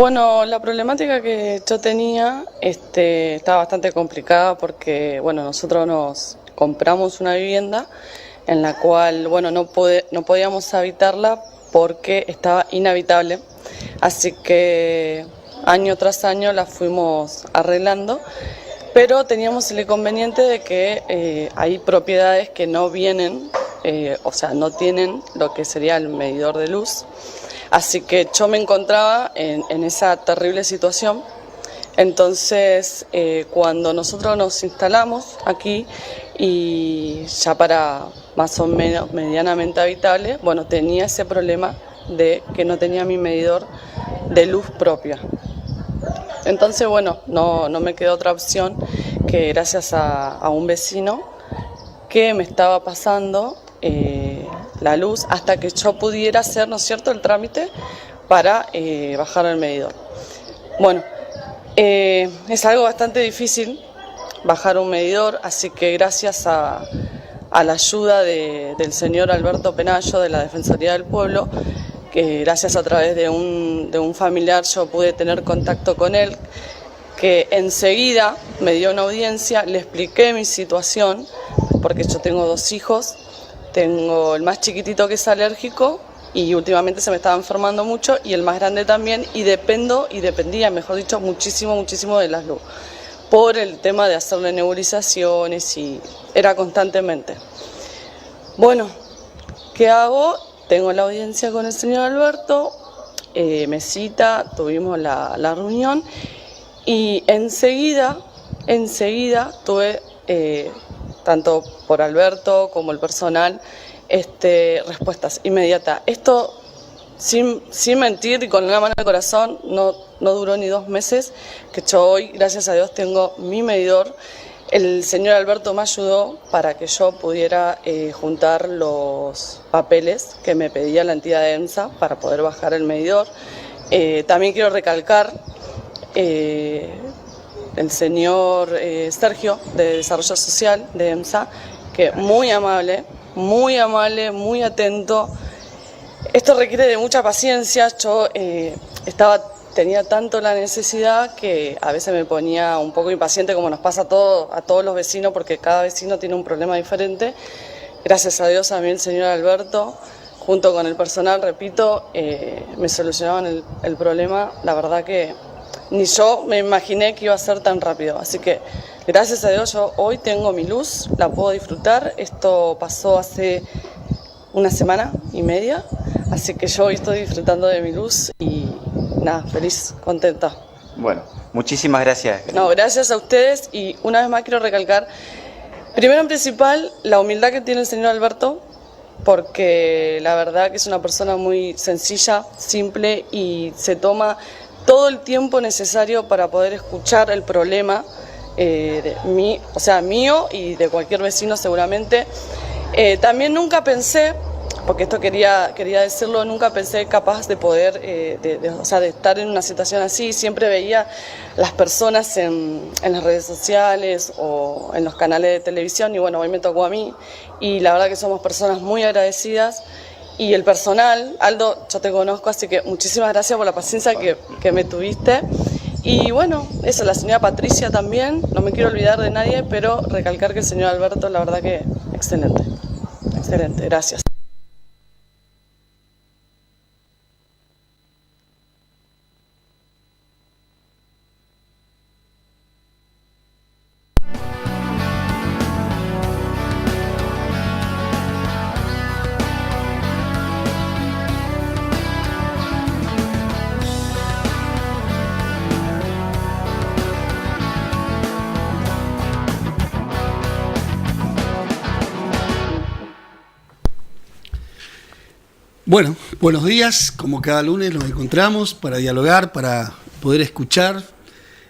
Bueno, la problemática que yo tenía estaba bastante complicada porque, bueno, nosotros nos compramos una vivienda en la cual, bueno, no podíamos habitarla porque estaba inhabitable. Así que año tras año la fuimos arreglando, pero teníamos el inconveniente de que hay propiedades que no vienen, o sea, no tienen lo que sería el medidor de luz. Así que yo me encontraba en esa terrible situación. Entonces, cuando nosotros nos instalamos aquí y ya para más o menos medianamente habitable, bueno, tenía ese problema de que no tenía mi medidor de luz propia. Entonces, bueno, no me quedó otra opción que gracias a un vecino que me estaba pasando la luz hasta que yo pudiera hacer, ¿no es cierto?, el trámite para bajar el medidor. Bueno, es algo bastante difícil bajar un medidor, así que gracias a la ayuda del señor Alberto Penayo de la Defensoría del Pueblo, que gracias a través de un familiar yo pude tener contacto con él, que enseguida me dio una audiencia, le expliqué mi situación, porque yo tengo 2 hijos, tengo el más chiquitito que es alérgico y últimamente se me estaba enfermando mucho, y el más grande también, y dependía, mejor dicho, muchísimo de las luz, por el tema de hacerle nebulizaciones y era constantemente. Bueno, ¿qué hago? Tengo la audiencia con el señor Alberto, me cita, tuvimos la reunión y enseguida tuve, tanto por Alberto como el personal, respuestas inmediatas. Esto, sin mentir y con una mano en el corazón, no duró ni 2 meses, que yo hoy, gracias a Dios, tengo mi medidor. El señor Alberto me ayudó para que yo pudiera juntar los papeles que me pedía la entidad de EMSA para poder bajar el medidor. También quiero recalcar el señor Sergio de Desarrollo Social de EMSA, que muy amable, muy atento. Esto requiere de mucha paciencia. Yo tenía tanto la necesidad que a veces me ponía un poco impaciente, como nos pasa a todos los vecinos, porque cada vecino tiene un problema diferente. Gracias a Dios, a mí el señor Alberto, junto con el personal, repito, me solucionaban el problema. La verdad que ni yo me imaginé que iba a ser tan rápido. Así que, gracias a Dios, yo hoy tengo mi luz, la puedo disfrutar. Esto pasó hace 1 semana y media, así que yo hoy estoy disfrutando de mi luz y nada, feliz, contenta. Bueno, muchísimas gracias. No, gracias a ustedes, y una vez más quiero recalcar, primero en principal, la humildad que tiene el señor Alberto, porque la verdad que es una persona muy sencilla, simple, y se toma todo el tiempo necesario para poder escuchar el problema mío y de cualquier vecino seguramente. También nunca pensé, porque esto quería decirlo, nunca pensé capaz de poder, de estar en una situación así. Siempre veía las personas en las redes sociales o en los canales de televisión, y bueno, hoy me tocó a mí, y la verdad que somos personas muy agradecidas. Y el personal, Aldo, yo te conozco, así que muchísimas gracias por la paciencia que me tuviste. Y bueno, eso, la señora Patricia también, no me quiero olvidar de nadie, pero recalcar que el señor Alberto, la verdad que excelente, gracias. Bueno, buenos días. Como cada lunes nos encontramos para dialogar, para poder escuchar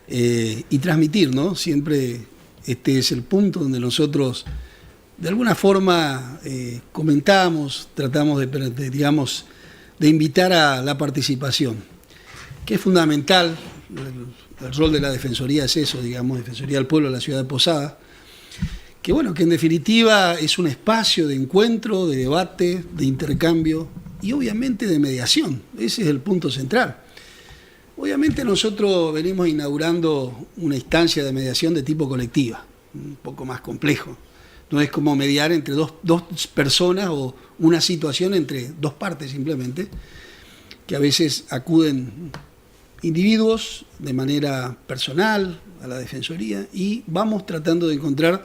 y transmitir, ¿no? Siempre este es el punto donde nosotros de alguna forma comentamos, tratamos de invitar a la participación, que es fundamental. El rol de la Defensoría es eso, Defensoría del Pueblo de la ciudad de Posada, que bueno, que en definitiva es un espacio de encuentro, de debate, de intercambio y obviamente de mediación. Ese es el punto central. Obviamente nosotros venimos inaugurando una instancia de mediación de tipo colectiva, un poco más complejo. No es como mediar entre dos personas o una situación entre dos partes simplemente, que a veces acuden individuos de manera personal a la Defensoría y vamos tratando de encontrar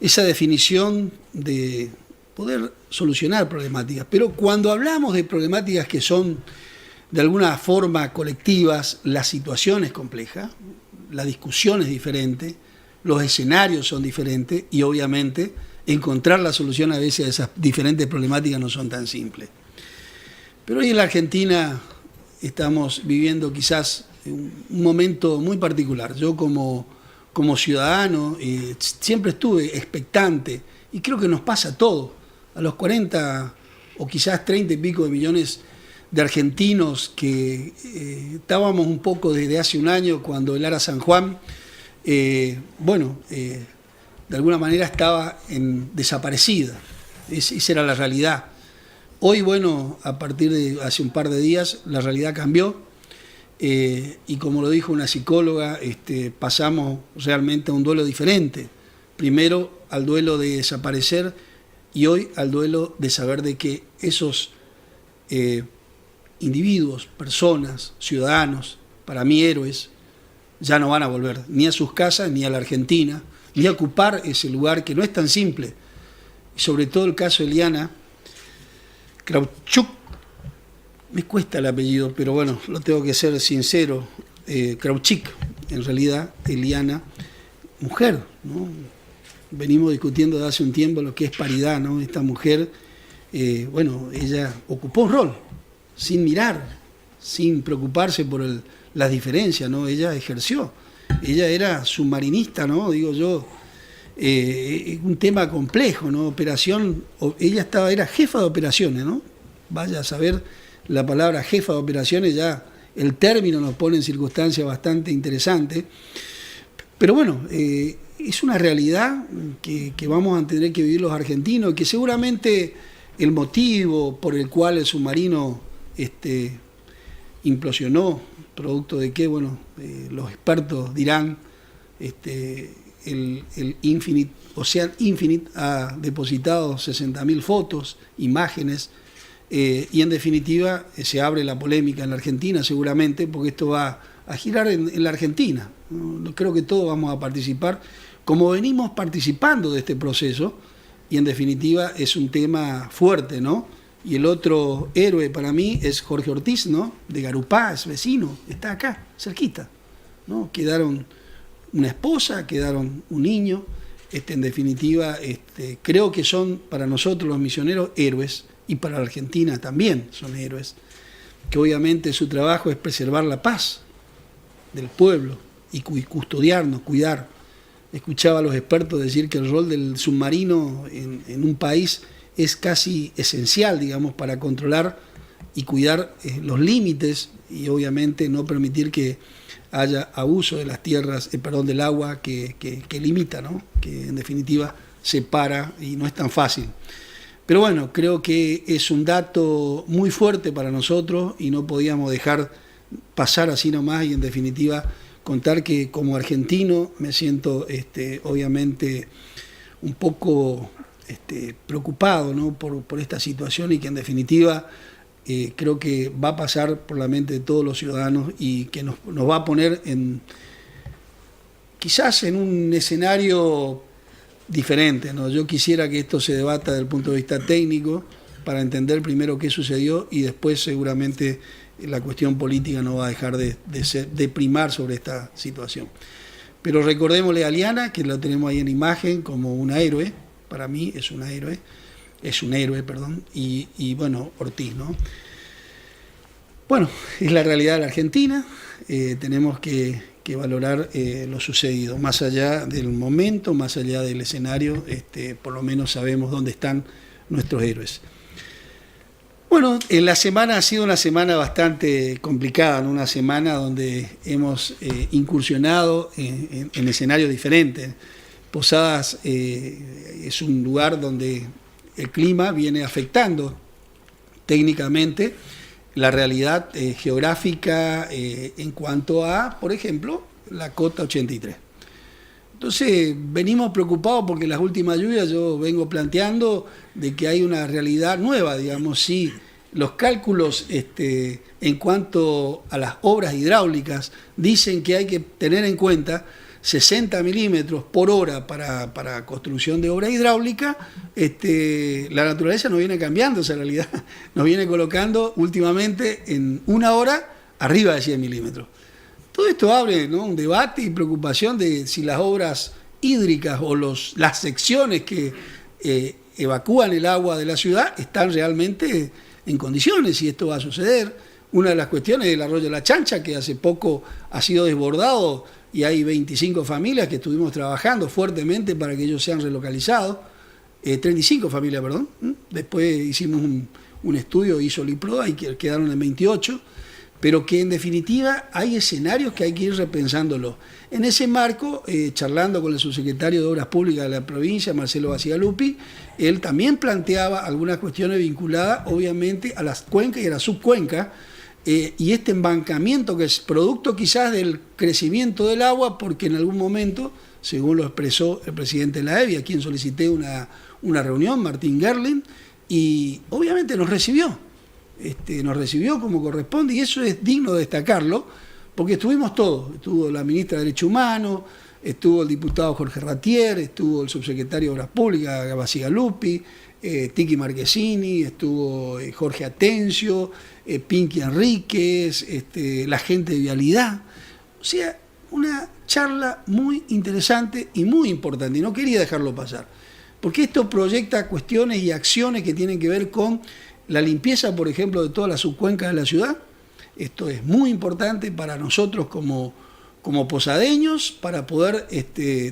esa definición de poder solucionar problemáticas. Pero cuando hablamos de problemáticas que son de alguna forma colectivas, la situación es compleja, la discusión es diferente, los escenarios son diferentes y obviamente encontrar la solución a veces a esas diferentes problemáticas no son tan simples. Pero hoy en la Argentina estamos viviendo quizás un momento muy particular. Yo como ciudadano siempre estuve expectante y creo que nos pasa a todos. A los 40 o quizás 30 y pico de millones de argentinos que estábamos un poco desde hace un año cuando el Ara San Juan, de alguna manera estaba desaparecida. Esa era la realidad. Hoy, a partir de hace un par de días, la realidad cambió y como lo dijo una psicóloga, pasamos realmente a un duelo diferente. Primero al duelo de desaparecer y hoy al duelo de saber de que esos individuos, personas, ciudadanos, para mí héroes, ya no van a volver ni a sus casas ni a la Argentina, ni a ocupar ese lugar que no es tan simple. Y sobre todo el caso de Eliana Kravchuk, me cuesta el apellido, pero bueno, lo tengo que ser sincero, Kravchuk, en realidad, Eliana, mujer, ¿no? Venimos discutiendo desde hace un tiempo lo que es paridad, ¿no? Esta mujer, ella ocupó un rol, sin mirar, sin preocuparse por las diferencias, ¿no? Ella ejerció, ella era submarinista, ¿no? Digo yo, un tema complejo, ¿no? Ella era jefa de operaciones, ¿no? Vaya a saber la palabra jefa de operaciones, ya el término nos pone en circunstancias bastante interesantes, pero es una realidad que vamos a tener que vivir los argentinos, que seguramente el motivo por el cual el submarino implosionó, producto de que, los expertos dirán, el Ocean Infinite ha depositado 60.000 fotos, imágenes, y en definitiva se abre la polémica en la Argentina seguramente, porque esto va a girar en la Argentina, ¿no? Creo que todos vamos a participar, como venimos participando de este proceso, y en definitiva es un tema fuerte, ¿no? Y el otro héroe para mí es Jorge Ortiz, ¿no? De Garupá, es vecino, está acá, cerquita, ¿no? Quedaron una esposa, quedaron un niño, en definitiva, creo que son para nosotros los misioneros héroes, y para la Argentina también son héroes, que obviamente su trabajo es preservar la paz del pueblo y custodiarnos, cuidar. Escuchaba a los expertos decir que el rol del submarino en un país es casi esencial, digamos, para controlar y cuidar los límites y obviamente no permitir que haya abuso de las tierras, del agua que limita, ¿no? Que en definitiva separa y no es tan fácil. Pero creo que es un dato muy fuerte para nosotros y no podíamos dejar pasar así nomás y en definitiva contar que como argentino me siento obviamente un poco preocupado, ¿no? por esta situación y que en definitiva creo que va a pasar por la mente de todos los ciudadanos y que nos va a poner quizás en un escenario diferente, ¿no? Yo quisiera que esto se debata desde el punto de vista técnico para entender primero qué sucedió y después seguramente la cuestión política no va a dejar de primar sobre esta situación. Pero recordémosle a Eliana, que la tenemos ahí en imagen como una héroe, para mí es un héroe, y Ortiz, ¿no? Es la realidad de la Argentina, tenemos que valorar lo sucedido, más allá del momento, más allá del escenario, por lo menos sabemos dónde están nuestros héroes. La semana ha sido una semana bastante complicada, ¿no? Una semana donde hemos incursionado en escenarios diferentes. Posadas es un lugar donde el clima viene afectando técnicamente la realidad geográfica en cuanto a, por ejemplo, la Cota 83. Entonces, venimos preocupados porque las últimas lluvias yo vengo planteando de que hay una realidad nueva, digamos, si los cálculos en cuanto a las obras hidráulicas dicen que hay que tener en cuenta 60 milímetros por hora para construcción de obra hidráulica, la naturaleza nos viene cambiando esa realidad, nos viene colocando últimamente en una hora arriba de 100 milímetros. Todo esto abre, ¿no?, un debate y preocupación de si las obras hídricas o las secciones que evacúan el agua de la ciudad están realmente en condiciones, si esto va a suceder. Una de las cuestiones del arroyo La Chancha, que hace poco ha sido desbordado y hay 25 familias que estuvimos trabajando fuertemente para que ellos sean relocalizados, 35 familias, perdón. Después hicimos un estudio, hizo Liproda y quedaron en 28, pero que en definitiva hay escenarios que hay que ir repensándolo. En ese marco, charlando con el subsecretario de Obras Públicas de la provincia, Marcelo Bacigalupi, él también planteaba algunas cuestiones vinculadas obviamente a las cuencas y a la subcuenca, y este embancamiento que es producto quizás del crecimiento del agua, porque en algún momento, según lo expresó el presidente de la EBI, a quien solicité una reunión, Martín Gerling, y obviamente nos recibió como corresponde, y eso es digno de destacarlo, porque estuvimos todos, estuvo la ministra de Derechos Humanos, estuvo el diputado Jorge Ratier, estuvo el subsecretario de Obras Públicas, Bacigalupi, Tiki Marquesini, estuvo Jorge Atencio, Pinky Enríquez, la gente de Vialidad. O sea, una charla muy interesante y muy importante, y no quería dejarlo pasar, porque esto proyecta cuestiones y acciones que tienen que ver con la limpieza, por ejemplo, de todas las subcuencas de la ciudad. Esto es muy importante para nosotros como posadeños, para poder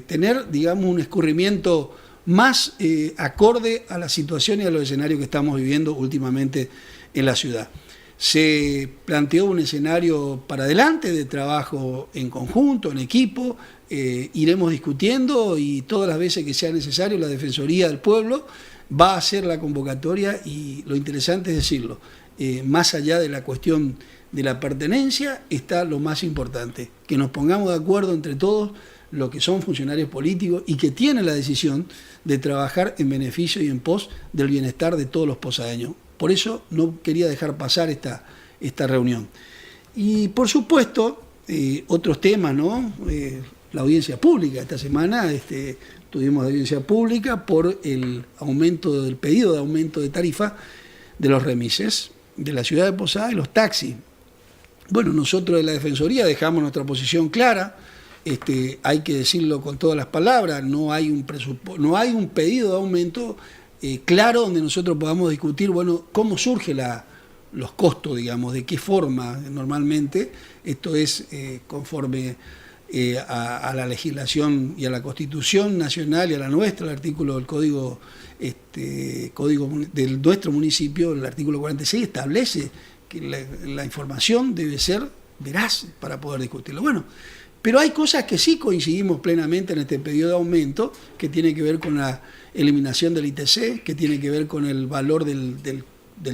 tener, digamos, un escurrimiento más acorde a la situación y a los escenarios que estamos viviendo últimamente en la ciudad. Se planteó un escenario para adelante de trabajo en conjunto, en equipo, iremos discutiendo y todas las veces que sea necesario la Defensoría del Pueblo va a hacer la convocatoria, y lo interesante es decirlo, más allá de la cuestión de la pertenencia está lo más importante, que nos pongamos de acuerdo entre todos los que son funcionarios políticos y que tienen la decisión de trabajar en beneficio y en pos del bienestar de todos los posadeños. Por eso no quería dejar pasar esta reunión. Y por supuesto, otros temas, ¿no? La audiencia pública. Esta semana tuvimos audiencia pública por el pedido de aumento de tarifa de los remises de la ciudad de Posada y los taxis. Bueno, nosotros de la Defensoría dejamos nuestra posición clara, hay que decirlo con todas las palabras, no hay un pedido de aumento claro donde nosotros podamos discutir, bueno, cómo surgen los costos, digamos, de qué forma normalmente. Esto es conforme a la legislación y a la Constitución Nacional y a la nuestra, el artículo del Código de nuestro municipio, el artículo 46, establece que la información debe ser veraz para poder discutirlo. Bueno, pero hay cosas que sí coincidimos plenamente en este pedido de aumento, que tiene que ver con la eliminación del ITC, que tiene que ver con el valor del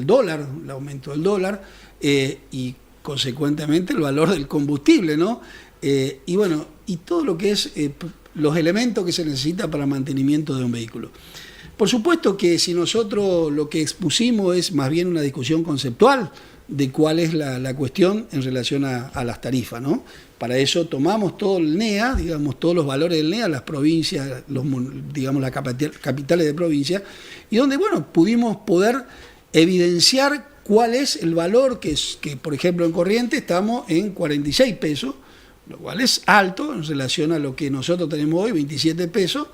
dólar, el aumento del dólar, y consecuentemente el valor del combustible, ¿no? Y bueno, y todo lo que es los elementos que se necesita para el mantenimiento de un vehículo. Por supuesto que si nosotros lo que expusimos es más bien una discusión conceptual de cuál es la cuestión en relación a las tarifas, ¿no? Para eso tomamos todo el NEA, digamos, todos los valores del NEA, las provincias, digamos, las capitales de provincia, y donde, bueno, pudimos poder evidenciar cuál es el valor que, por ejemplo, en Corrientes estamos en 46 pesos, lo cual es alto en relación a lo que nosotros tenemos hoy, 27 pesos,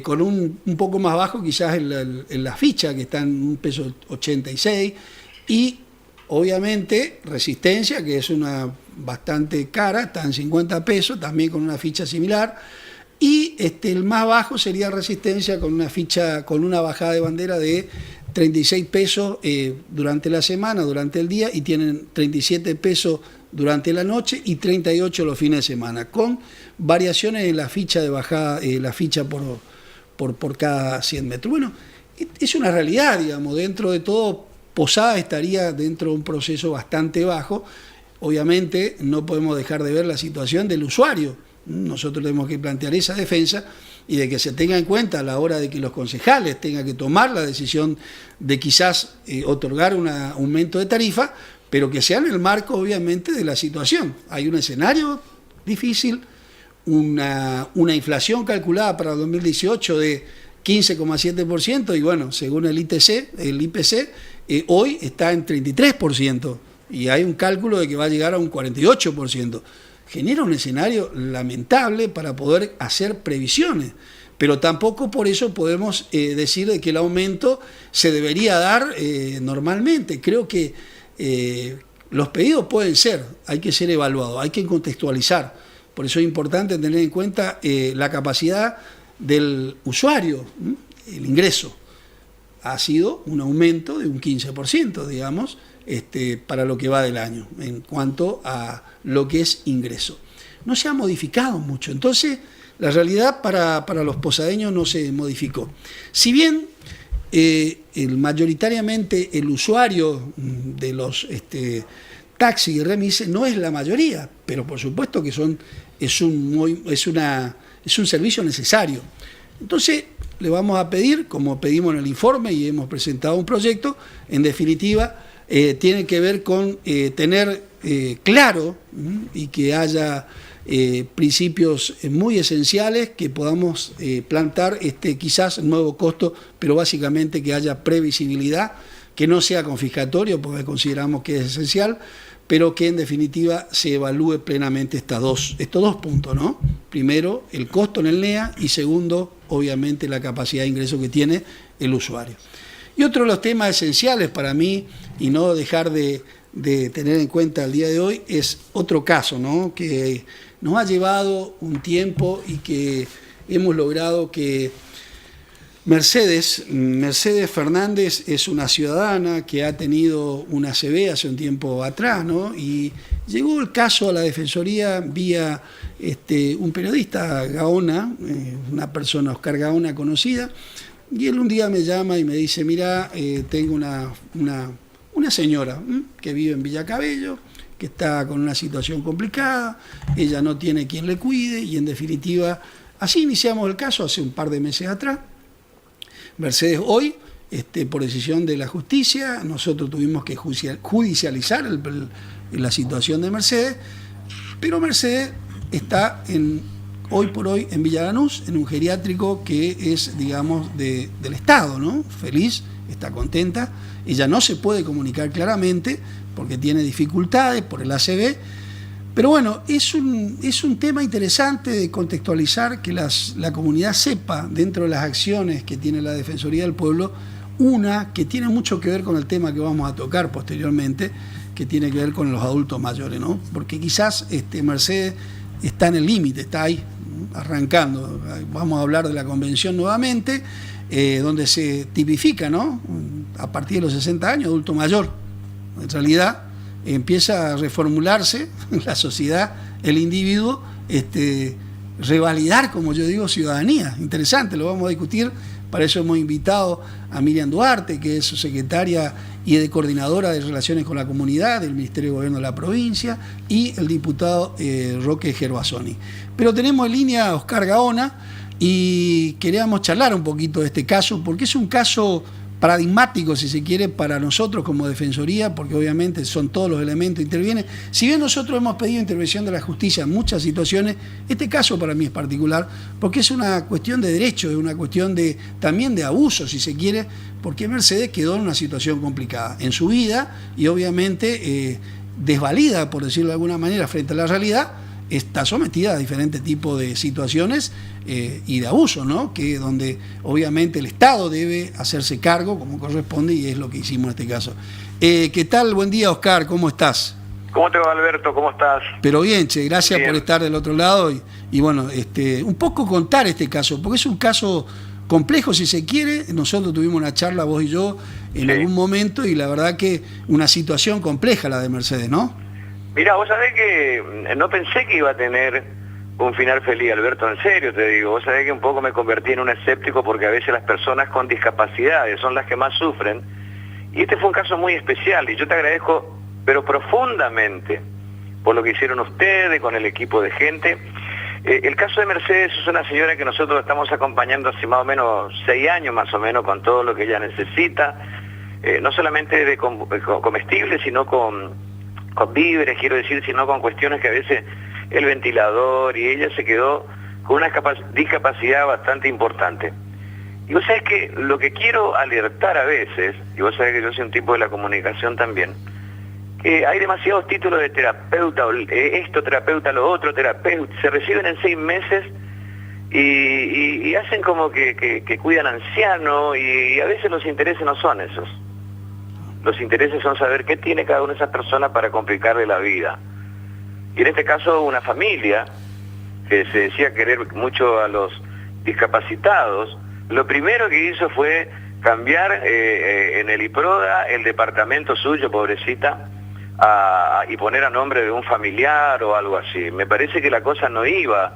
con un poco más bajo quizás en la ficha, que está en $1.86, y obviamente Resistencia, que es una bastante cara, está en 50 pesos, también con una ficha similar, y el más bajo sería Resistencia con una ficha, con una bajada de bandera de 36 pesos durante la semana, durante el día, y tienen 37 pesos durante la noche y 38 los fines de semana, con variaciones en la ficha de bajada, la ficha por cada 100 metros. Bueno, es una realidad, digamos, dentro de todo Posadas estaría dentro de un proceso bastante bajo. Obviamente no podemos dejar de ver la situación del usuario. Nosotros tenemos que plantear esa defensa y de que se tenga en cuenta a la hora de que los concejales tengan que tomar la decisión de quizás otorgar un aumento de tarifa, pero que sea en el marco obviamente de la situación. Hay un escenario difícil, una inflación calculada para el 2018 de 15,7% y bueno, según el IPC, hoy está en 33% y hay un cálculo de que va a llegar a un 48%. Genera un escenario lamentable para poder hacer previsiones, pero tampoco por eso podemos decir de que el aumento se debería dar normalmente. Creo que los pedidos pueden ser, hay que ser evaluados, hay que contextualizar. Por eso es importante tener en cuenta la capacidad del usuario, el ingreso. Ha sido un aumento de un 15%, digamos, para lo que va del año, en cuanto a lo que es ingreso. No se ha modificado mucho, entonces la realidad para los posadeños no se modificó. Si bien mayoritariamente el usuario de los taxis y remises no es la mayoría, pero por supuesto que es un servicio necesario. Entonces le vamos a pedir, como pedimos en el informe y hemos presentado un proyecto, en definitiva, tiene que ver con tener claro y que haya principios muy esenciales que podamos plantar quizás nuevo costo, pero básicamente que haya previsibilidad, que no sea confiscatorio, porque consideramos que es esencial, pero que en definitiva se evalúe plenamente estos dos puntos, ¿no? Primero, el costo en el NEA y segundo, obviamente, la capacidad de ingreso que tiene el usuario. Y otro de los temas esenciales para mí, y no dejar de tener en cuenta el día de hoy, es otro caso, ¿no? Que nos ha llevado un tiempo y que hemos logrado que Mercedes Fernández es una ciudadana que ha tenido una ACV hace un tiempo atrás, ¿no? Y llegó el caso a la Defensoría vía un periodista, Gaona, una persona, Oscar Gaona, conocida, y él un día me llama y me dice, mira, tengo una señora que vive en Villa Cabello, que está con una situación complicada, ella no tiene quien le cuide y en definitiva, así iniciamos el caso hace un par de meses atrás. Mercedes hoy, por decisión de la justicia, nosotros tuvimos que judicializar la situación de Mercedes, pero Mercedes está hoy por hoy en Villa Lanús, en un geriátrico que es, digamos, del Estado, ¿no? Feliz, está contenta, ella no se puede comunicar claramente porque tiene dificultades por el ACV, pero bueno, es un tema interesante de contextualizar, que la comunidad sepa dentro de las acciones que tiene la Defensoría del Pueblo, una que tiene mucho que ver con el tema que vamos a tocar posteriormente, que tiene que ver con los adultos mayores, ¿no? Porque quizás Mercedes está en el límite, está ahí, arrancando. Vamos a hablar de la convención nuevamente, donde se tipifica, ¿no? A partir de los 60 años, adulto mayor. En realidad empieza a reformularse la sociedad, el individuo, revalidar, como yo digo, ciudadanía. Interesante, lo vamos a discutir. Para eso hemos invitado a Miriam Duarte, que es su secretaria y de coordinadora de Relaciones con la Comunidad del Ministerio de Gobierno de la provincia, y el diputado Roque Gervasoni. Pero tenemos en línea a Oscar Gaona y queríamos charlar un poquito de este caso, porque es un caso paradigmático, si se quiere, para nosotros como Defensoría, porque obviamente son todos los elementos que intervienen. Si bien nosotros hemos pedido intervención de la justicia en muchas situaciones, este caso para mí es particular, porque es una cuestión de derecho, es una cuestión también de abuso, si se quiere, porque Mercedes quedó en una situación complicada en su vida y obviamente desvalida, por decirlo de alguna manera, frente a la realidad, está sometida a diferentes tipos de situaciones y de abuso, ¿no? Donde obviamente el Estado debe hacerse cargo como corresponde, y es lo que hicimos en este caso. ¿Qué tal? Buen día, Oscar, ¿cómo estás? ¿Cómo te va, Alberto? ¿Cómo estás? Pero bien, che, gracias bien. Por estar del otro lado y bueno, un poco contar este caso, porque es un caso complejo, si se quiere. Nosotros tuvimos una charla, vos y yo, en algún momento, y la verdad que una situación compleja la de Mercedes, ¿no? Mirá, vos sabés que no pensé que iba a tener un final feliz, Alberto, en serio te digo. Vos sabés que un poco me convertí en un escéptico, porque a veces las personas con discapacidades son las que más sufren, Y este fue un caso muy especial y yo te agradezco, pero profundamente, por lo que hicieron ustedes con el equipo de gente. El caso de Mercedes es una señora que nosotros estamos acompañando hace más o menos 6 años, más o menos, con todo lo que ella necesita, no solamente de comestibles, sino con víveres, quiero decir, sino con cuestiones que a veces el ventilador, y ella se quedó con una discapacidad bastante importante. Y vos sabés que lo que quiero alertar a veces, y vos sabés que yo soy un tipo de la comunicación también, que hay demasiados títulos de terapeuta, esto terapeuta, lo otro terapeuta, se reciben en 6 meses y hacen como que cuidan ancianos, y a veces los intereses no son esos. Los intereses son saber qué tiene cada una de esas personas para complicarle la vida. Y en este caso una familia que se decía querer mucho a los discapacitados, lo primero que hizo fue cambiar en el IPRODA el departamento suyo, pobrecita, y poner a nombre de un familiar o algo así. Me parece que la cosa no iba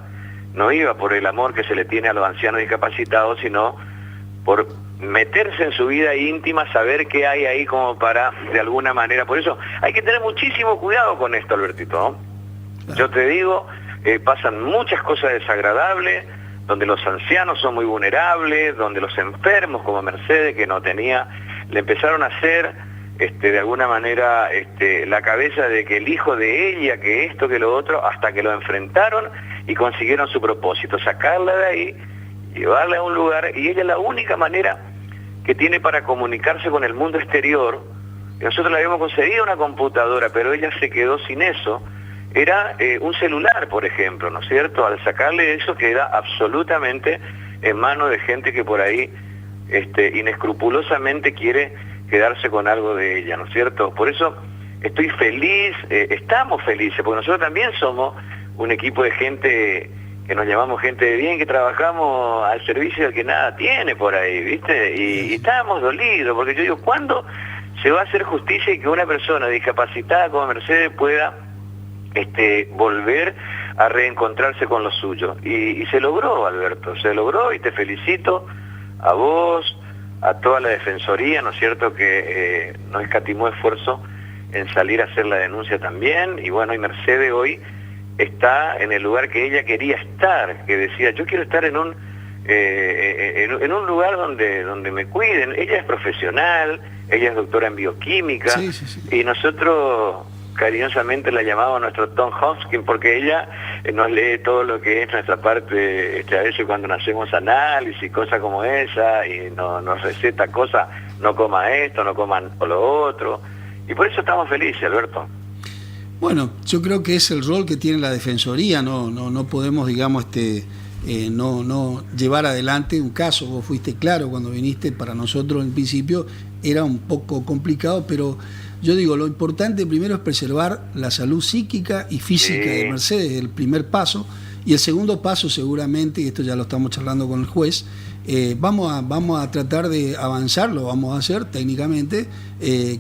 por el amor que se le tiene a los ancianos discapacitados, sino por meterse en su vida íntima, saber qué hay ahí como para, de alguna manera. Por eso hay que tener muchísimo cuidado con esto, Albertito, ¿no? Yo te digo, pasan muchas cosas desagradables, donde los ancianos son muy vulnerables, donde los enfermos como Mercedes, que no tenía, le empezaron a hacer de alguna manera la cabeza de que el hijo de ella, que esto, que lo otro, hasta que lo enfrentaron y consiguieron su propósito, sacarla de ahí, llevarla a un lugar, y ella es la única manera que tiene para comunicarse con el mundo exterior. Nosotros le habíamos concedido una computadora, pero ella se quedó sin eso. Era un celular, por ejemplo, ¿no es cierto? Al sacarle eso queda absolutamente en manos de gente que por ahí inescrupulosamente quiere quedarse con algo de ella, ¿no es cierto? Por eso estoy feliz, estamos felices, porque nosotros también somos un equipo de gente que nos llamamos gente de bien, que trabajamos al servicio del que nada tiene por ahí, ¿viste? Y estábamos dolidos, porque yo digo, ¿cuándo se va a hacer justicia y que una persona discapacitada como Mercedes pueda volver a reencontrarse con lo suyo? Y se logró, Alberto, se logró, y te felicito a vos, a toda la Defensoría, ¿no es cierto?, que no escatimó esfuerzo en salir a hacer la denuncia también. Y bueno, y Mercedes hoy está en el lugar que ella quería estar, que decía, yo quiero estar en un lugar donde me cuiden. Ella es profesional, ella es doctora en bioquímica, sí. Y nosotros cariñosamente la llamamos nuestro Tom Hopkins, porque ella nos lee todo lo que es nuestra parte, a veces cuando nos hacemos análisis, cosas como esa, y nos receta cosas, no coma esto, no coman lo otro, y por eso estamos felices, Alberto. Bueno, yo creo que es el rol que tiene la Defensoría, no podemos, digamos, no llevar adelante un caso. Vos fuiste claro cuando viniste, para nosotros en principio era un poco complicado, pero yo digo, lo importante primero es preservar la salud psíquica y física de Mercedes, el primer paso, y el segundo paso seguramente, y esto ya lo estamos charlando con el juez, vamos a tratar de avanzar, lo vamos a hacer técnicamente,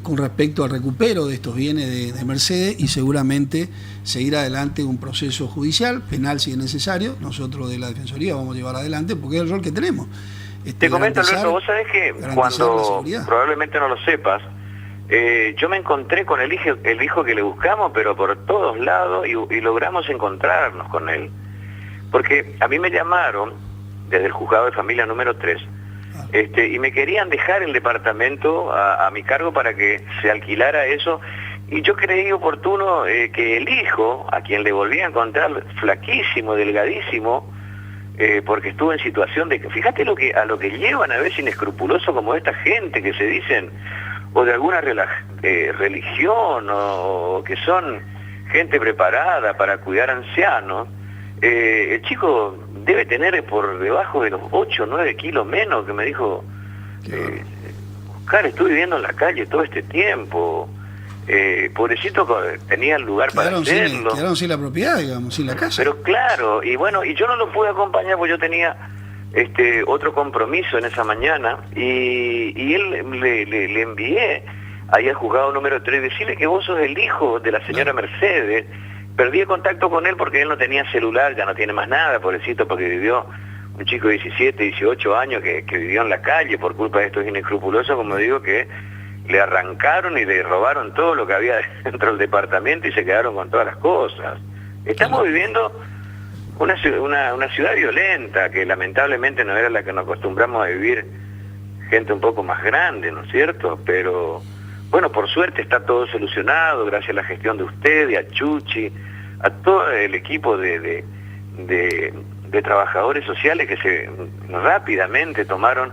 con respecto al recupero de estos bienes de Mercedes, y seguramente seguir adelante un proceso judicial, penal si es necesario. Nosotros de la Defensoría vamos a llevar adelante, porque es el rol que tenemos. Te comento, Alberto, vos sabés que cuando, probablemente no lo sepas, yo me encontré con el hijo que le buscamos, pero por todos lados, y logramos encontrarnos con él. Porque a mí me llamaron desde el juzgado de familia número 3, y me querían dejar el departamento a mi cargo para que se alquilara eso, y yo creí oportuno que el hijo, a quien le volví a encontrar flaquísimo, delgadísimo, porque estuvo en situación de... Fíjate a lo que llevan a veces inescrupuloso como esta gente que se dicen, o de alguna religión, o que son gente preparada para cuidar ancianos. El chico debe tener por debajo de los 8 o 9 kilos menos, que me dijo, Oscar, estuve viviendo en la calle todo este tiempo. Pobrecito, tenía el lugar para hacerlo. Quedaron sin la propiedad, digamos, sin la casa. Pero claro, y bueno, y yo no lo pude acompañar porque yo tenía otro compromiso en esa mañana, y él le envié ahí al juzgado número 3, decirle que vos sos el hijo de la señora Mercedes. Perdí el contacto con él porque él no tenía celular, ya no tiene más nada, pobrecito, porque vivió un chico de 17, 18 años que vivió en la calle por culpa de estos inescrupulosos, como digo, que le arrancaron y le robaron todo lo que había dentro del departamento y se quedaron con todas las cosas. Estamos viviendo una ciudad violenta que lamentablemente no era la que nos acostumbramos a vivir gente un poco más grande, ¿no es cierto? Pero bueno, por suerte está todo solucionado gracias a la gestión de usted, de a Chuchi, a todo el equipo de trabajadores sociales que rápidamente tomaron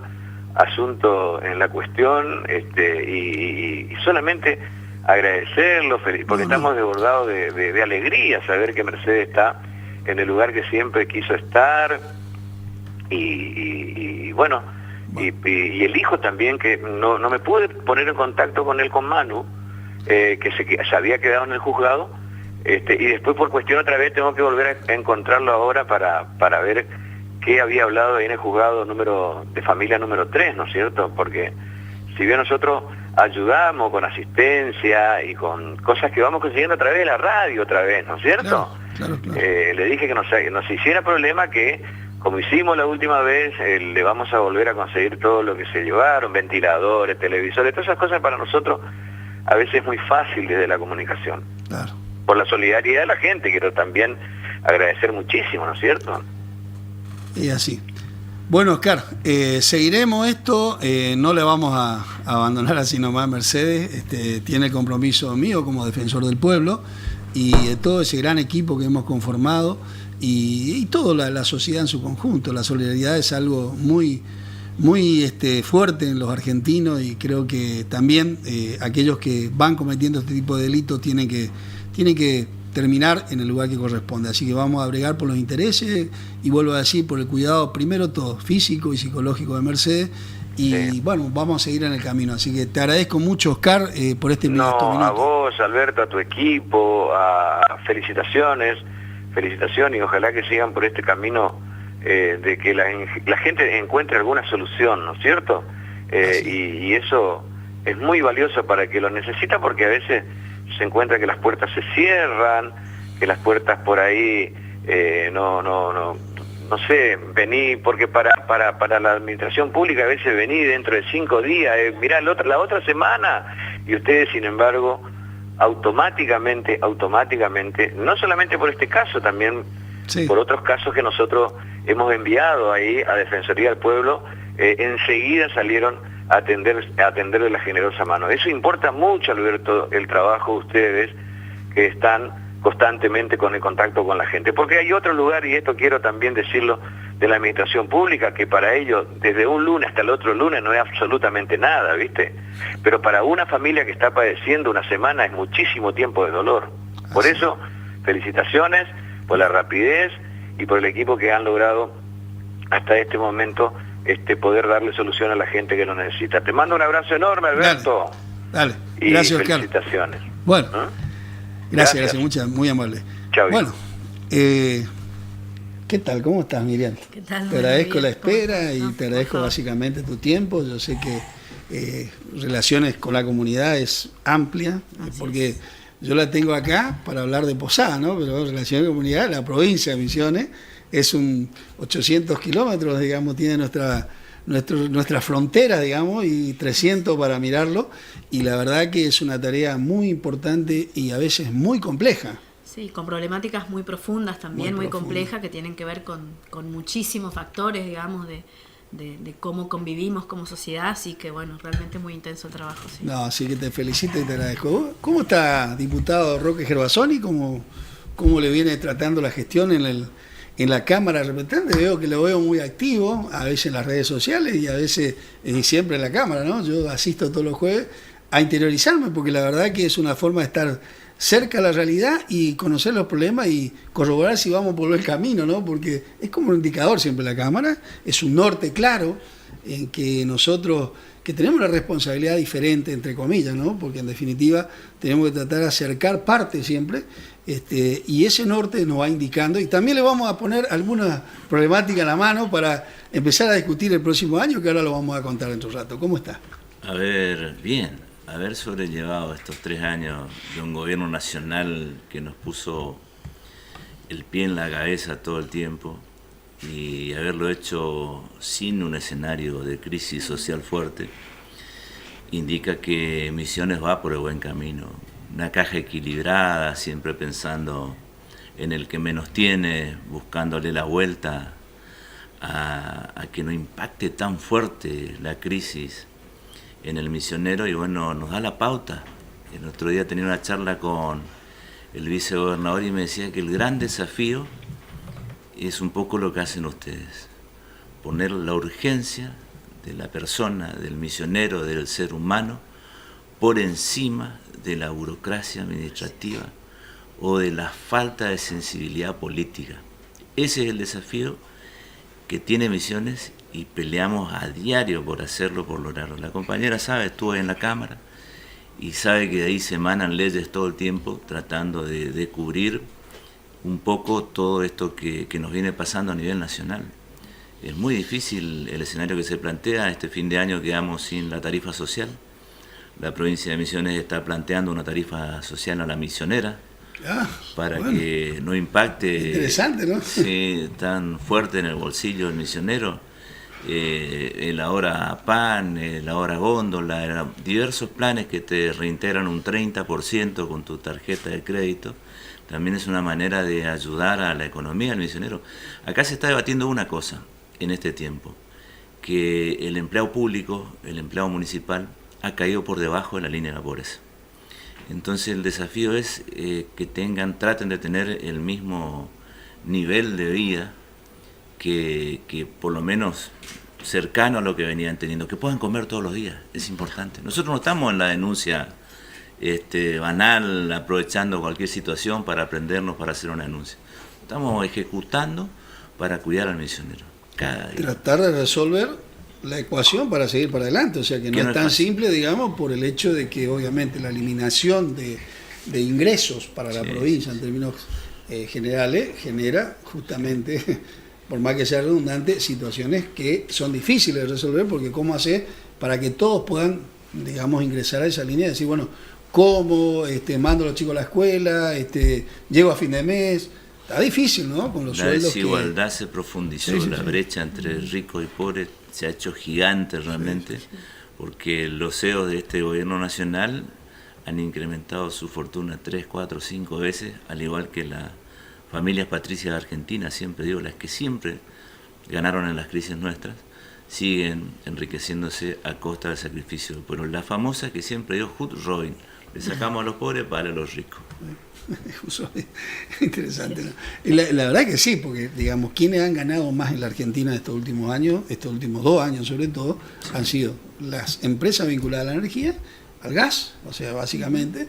asunto en la cuestión, y solamente agradecerlo, porque estamos desbordados de alegría saber que Mercedes está en el lugar que siempre quiso estar, y bueno, y el hijo también, que no me pude poner en contacto con él, con Manu, que se había quedado en el juzgado, y después por cuestión otra vez tengo que volver a encontrarlo ahora para ver qué había hablado ahí en el juzgado de familia número 3, ¿no es cierto? Porque si bien nosotros ayudamos con asistencia y con cosas que vamos consiguiendo a través de la radio otra vez, ¿no es cierto? Claro. Le dije que nos hiciera problema, que como hicimos la última vez, le vamos a volver a conseguir todo lo que se llevaron, ventiladores, televisores, todas esas cosas para nosotros a veces es muy fácil desde la comunicación. Claro. Por la solidaridad de la gente, quiero también agradecer muchísimo, ¿no es cierto? Y así. Bueno, Oscar, seguiremos esto, no le vamos a abandonar así nomás. Mercedes tiene el compromiso mío como defensor del pueblo y de todo ese gran equipo que hemos conformado y toda la sociedad en su conjunto. La solidaridad es algo muy fuerte en los argentinos, y creo que también aquellos que van cometiendo este tipo de delitos tienen que terminar en el lugar que corresponde. Así que vamos a bregar por los intereses y vuelvo a decir, por el cuidado primero todo, físico y psicológico de Mercedes, y sí, bueno, vamos a seguir en el camino. Así que te agradezco mucho, Oscar, por este minuto. A vos, Alberto, a tu equipo, felicitaciones, y ojalá que sigan por este camino de que la gente encuentre alguna solución, ¿no es cierto? Y eso es muy valioso para el que lo necesita, porque a veces se encuentra que las puertas se cierran, que las puertas por ahí no sé, vení, porque para la administración pública a veces vení dentro de 5 días, mirá la otra semana, y ustedes sin embargo automáticamente, no solamente por este caso, también sí, por otros casos que nosotros hemos enviado ahí a Defensoría del Pueblo, enseguida salieron a atender de la generosa mano. Eso importa mucho, Alberto, el trabajo de ustedes, que están constantemente con el contacto con la gente. Porque hay otro lugar, y esto quiero también decirlo, de la administración pública, que para ellos, desde un lunes hasta el otro lunes, no es absolutamente nada, ¿viste? Pero para una familia que está padeciendo una semana es muchísimo tiempo de dolor. Por eso, felicitaciones por la rapidez y por el equipo que han logrado hasta este momento poder darle solución a la gente que lo necesita. Te mando un abrazo enorme, Alberto. Dale. Gracias, y felicitaciones. Oscar. Bueno, gracias, muy amable. Chao. Bueno, ¿qué tal? ¿Cómo estás, Miriam? ¿Qué tal? Te agradezco la espera y te agradezco básicamente tu tiempo. Yo sé que relaciones con la comunidad es amplia, porque yo la tengo acá para hablar de Posada, ¿no? Pero relaciones con la comunidad, la provincia de Misiones es 800 kilómetros, digamos, tiene nuestra frontera, digamos, y 300 para mirarlo, y la verdad que es una tarea muy importante y a veces muy compleja. Sí, con problemáticas muy profundas también, muy complejas, que tienen que ver con muchísimos factores, digamos, de cómo convivimos como sociedad, así que bueno, realmente muy intenso el trabajo. Sí. No, así que te felicito y te agradezco. ¿Cómo está, diputado Roque Gervasoni? ¿Cómo le viene tratando la gestión en la Cámara de Representantes? Lo veo muy activo, a veces en las redes sociales y a veces siempre en la Cámara, ¿no? Yo asisto todos los jueves a interiorizarme, porque la verdad que es una forma de estar cerca de la realidad y conocer los problemas y corroborar si vamos por el camino, ¿no? Porque es como un indicador siempre la Cámara, es un norte claro en que nosotros, que tenemos una responsabilidad diferente, entre comillas, ¿no? Porque en definitiva tenemos que tratar de acercar parte siempre, y ese norte nos va indicando, y también le vamos a poner alguna problemática en la mano para empezar a discutir el próximo año, que ahora lo vamos a contar dentro de un rato. ¿Cómo está? A ver, bien. Haber sobrellevado estos 3 años de un gobierno nacional que nos puso el pie en la cabeza todo el tiempo, y haberlo hecho sin un escenario de crisis social fuerte, indica que Misiones va por el buen camino. Una caja equilibrada, siempre pensando en el que menos tiene, buscándole la vuelta a que no impacte tan fuerte la crisis en el misionero, y bueno, nos da la pauta. El otro día tenía una charla con el vicegobernador y me decía que el gran desafío es un poco lo que hacen ustedes, poner la urgencia de la persona, del misionero, del ser humano, por encima de la burocracia administrativa o de la falta de sensibilidad política. Ese es el desafío que tiene Misiones y peleamos a diario por hacerlo, por lograrlo. La compañera sabe, estuvo en la Cámara y sabe que de ahí se emanan leyes todo el tiempo tratando de cubrir un poco todo esto que nos viene pasando a nivel nacional. Es muy difícil el escenario que se plantea. Este fin de año quedamos sin la tarifa social. La provincia de Misiones está planteando una tarifa social a la misionera para que no impacte interesante, ¿no? Sí, tan fuerte en el bolsillo del misionero. El ahora PAN, el ahora góndola, diversos planes que te reintegran un 30% con tu tarjeta de crédito. También es una manera de ayudar a la economía del misionero. Acá se está debatiendo una cosa en este tiempo, que el empleado público, el empleado municipal, ha caído por debajo de la línea de la pobreza. Entonces el desafío es que traten de tener el mismo nivel de vida que por lo menos cercano a lo que venían teniendo, que puedan comer todos los días, es importante. Nosotros no estamos en la denuncia banal, aprovechando cualquier situación para aprendernos, para hacer una denuncia. Estamos ejecutando para cuidar al misionero cada día. Tratar de resolver la ecuación para seguir para adelante, o sea que no es tan simple, digamos, por el hecho de que obviamente la eliminación de ingresos para la provincia en términos generales genera justamente, por más que sea redundante, situaciones que son difíciles de resolver, porque cómo hacer para que todos puedan, digamos, ingresar a esa línea y decir, bueno, ¿cómo mando a los chicos a la escuela? Llego a fin de mes. Está difícil, ¿no? Con los sueldos. La desigualdad se profundizó, la brecha entre ricos y pobres se ha hecho gigante realmente, porque los CEOs de este gobierno nacional han incrementado su fortuna 3, 4, 5 veces, al igual que las familias patricias de Argentina, siempre digo, las que siempre ganaron en las crisis nuestras, siguen enriqueciéndose a costa del sacrificio del pueblo. La famosa que siempre digo, Hood Robin, le sacamos a los pobres para los ricos. Interesante, ¿no? La verdad que sí, porque digamos, quienes han ganado más en la Argentina estos últimos años, estos últimos 2 años sobre todo, han sido las empresas vinculadas a la energía, al gas, o sea, básicamente